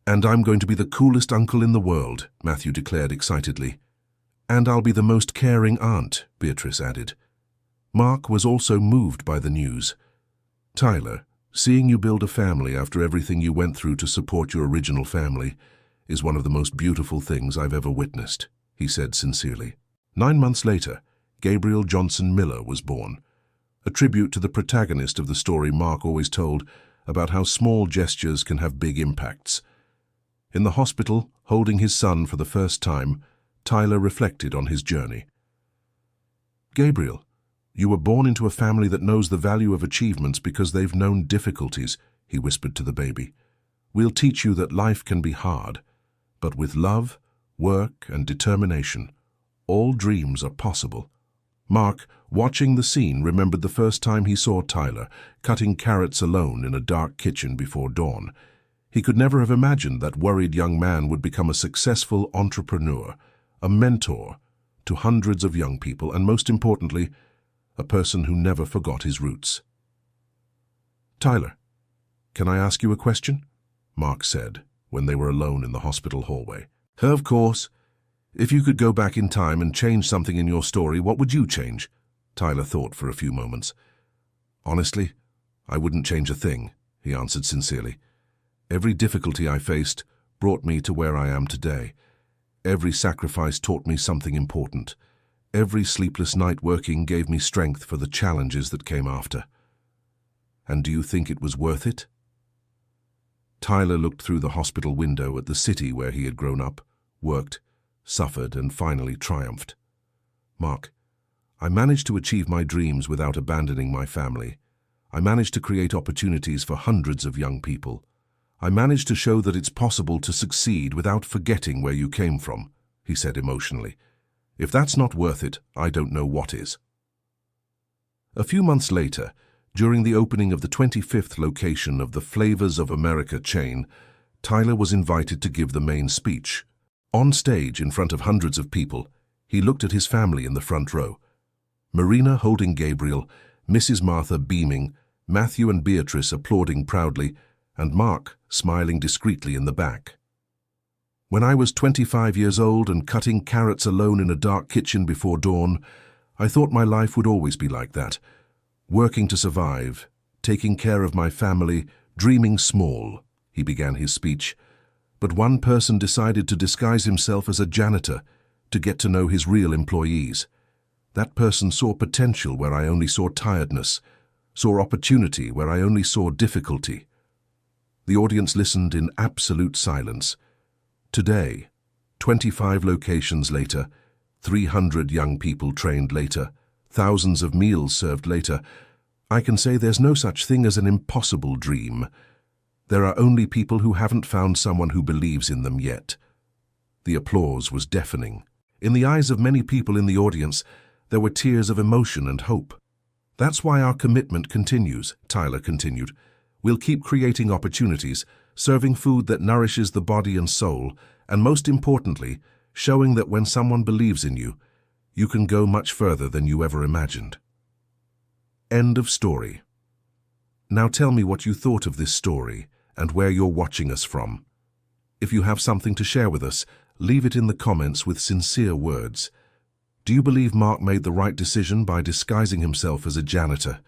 A: "And I'm going to be the coolest uncle in the world," Matthew declared excitedly. "And I'll be the most caring aunt," Beatrice added. Mark was also moved by the news. "Tyler, seeing you build a family after everything you went through to support your original family is one of the most beautiful things I've ever witnessed," he said sincerely. 9 months later, Gabriel Johnson Miller was born, a tribute to the protagonist of the story Mark always told about how small gestures can have big impacts. In the hospital, holding his son for the first time, Tyler reflected on his journey. "Gabriel, you were born into a family that knows the value of achievements because they've known difficulties," he whispered to the baby. "We'll teach you that life can be hard, but with love, work, and determination, all dreams are possible." Mark, watching the scene, remembered the first time he saw Tyler cutting carrots alone in a dark kitchen before dawn. He could never have imagined that worried young man would become a successful entrepreneur, a mentor to hundreds of young people, and most importantly, a person who never forgot his roots. "Tyler, can I ask you a question?" Mark said when they were alone in the hospital hallway. "Of course. If you could go back in time and change something in your story, what would you change?" Tyler thought for a few moments. "Honestly, I wouldn't change a thing," he answered sincerely. "Every difficulty I faced brought me to where I am today. Every sacrifice taught me something important. Every sleepless night working gave me strength for the challenges that came after. And do you think it was worth it?" Tyler looked through the hospital window at the city where he had grown up, worked, suffered, and finally triumphed. "Mark, I managed to achieve my dreams without abandoning my family. I managed to create opportunities for hundreds of young people. I managed to show that it's possible to succeed without forgetting where you came from," he said emotionally. "If that's not worth it, I don't know what is." A few months later, during the opening of the 25th location of the Flavors of America chain, Tyler was invited to give the main speech. On stage, in front of hundreds of people, he looked at his family in the front row. Marina holding Gabriel, Mrs. Martha beaming, Matthew and Beatrice applauding proudly, and Mark smiling discreetly in the back. When I was 25 years old and cutting carrots alone in a dark kitchen before dawn, I thought my life would always be like that, working to survive, taking care of my family, dreaming small, he began his speech. But one person decided to disguise himself as a janitor to get to know his real employees. That person saw potential where I only saw tiredness, saw opportunity where I only saw difficulty. The audience listened in absolute silence. Today, 25 locations later, 300 young people trained later, thousands of meals served later, I can say there's no such thing as an impossible dream. There are only people who haven't found someone who believes in them yet. The applause was deafening. In the eyes of many people in the audience, there were tears of emotion and hope. That's why our commitment continues, Tyler continued. We'll keep creating opportunities, serving food that nourishes the body and soul, and most importantly, showing that when someone believes in you, you can go much further than you ever imagined. End of story. Now tell me what you thought of this story and where you're watching us from. If you have something to share with us, leave it in the comments with sincere words. Do you believe Mark made the right decision by disguising himself as a janitor?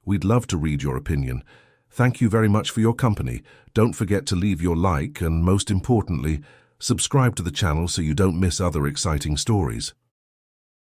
A: We'd love to read your opinion. Thank you very much for your company. Don't forget to leave your like and, most importantly, subscribe to the channel so you don't miss other exciting stories.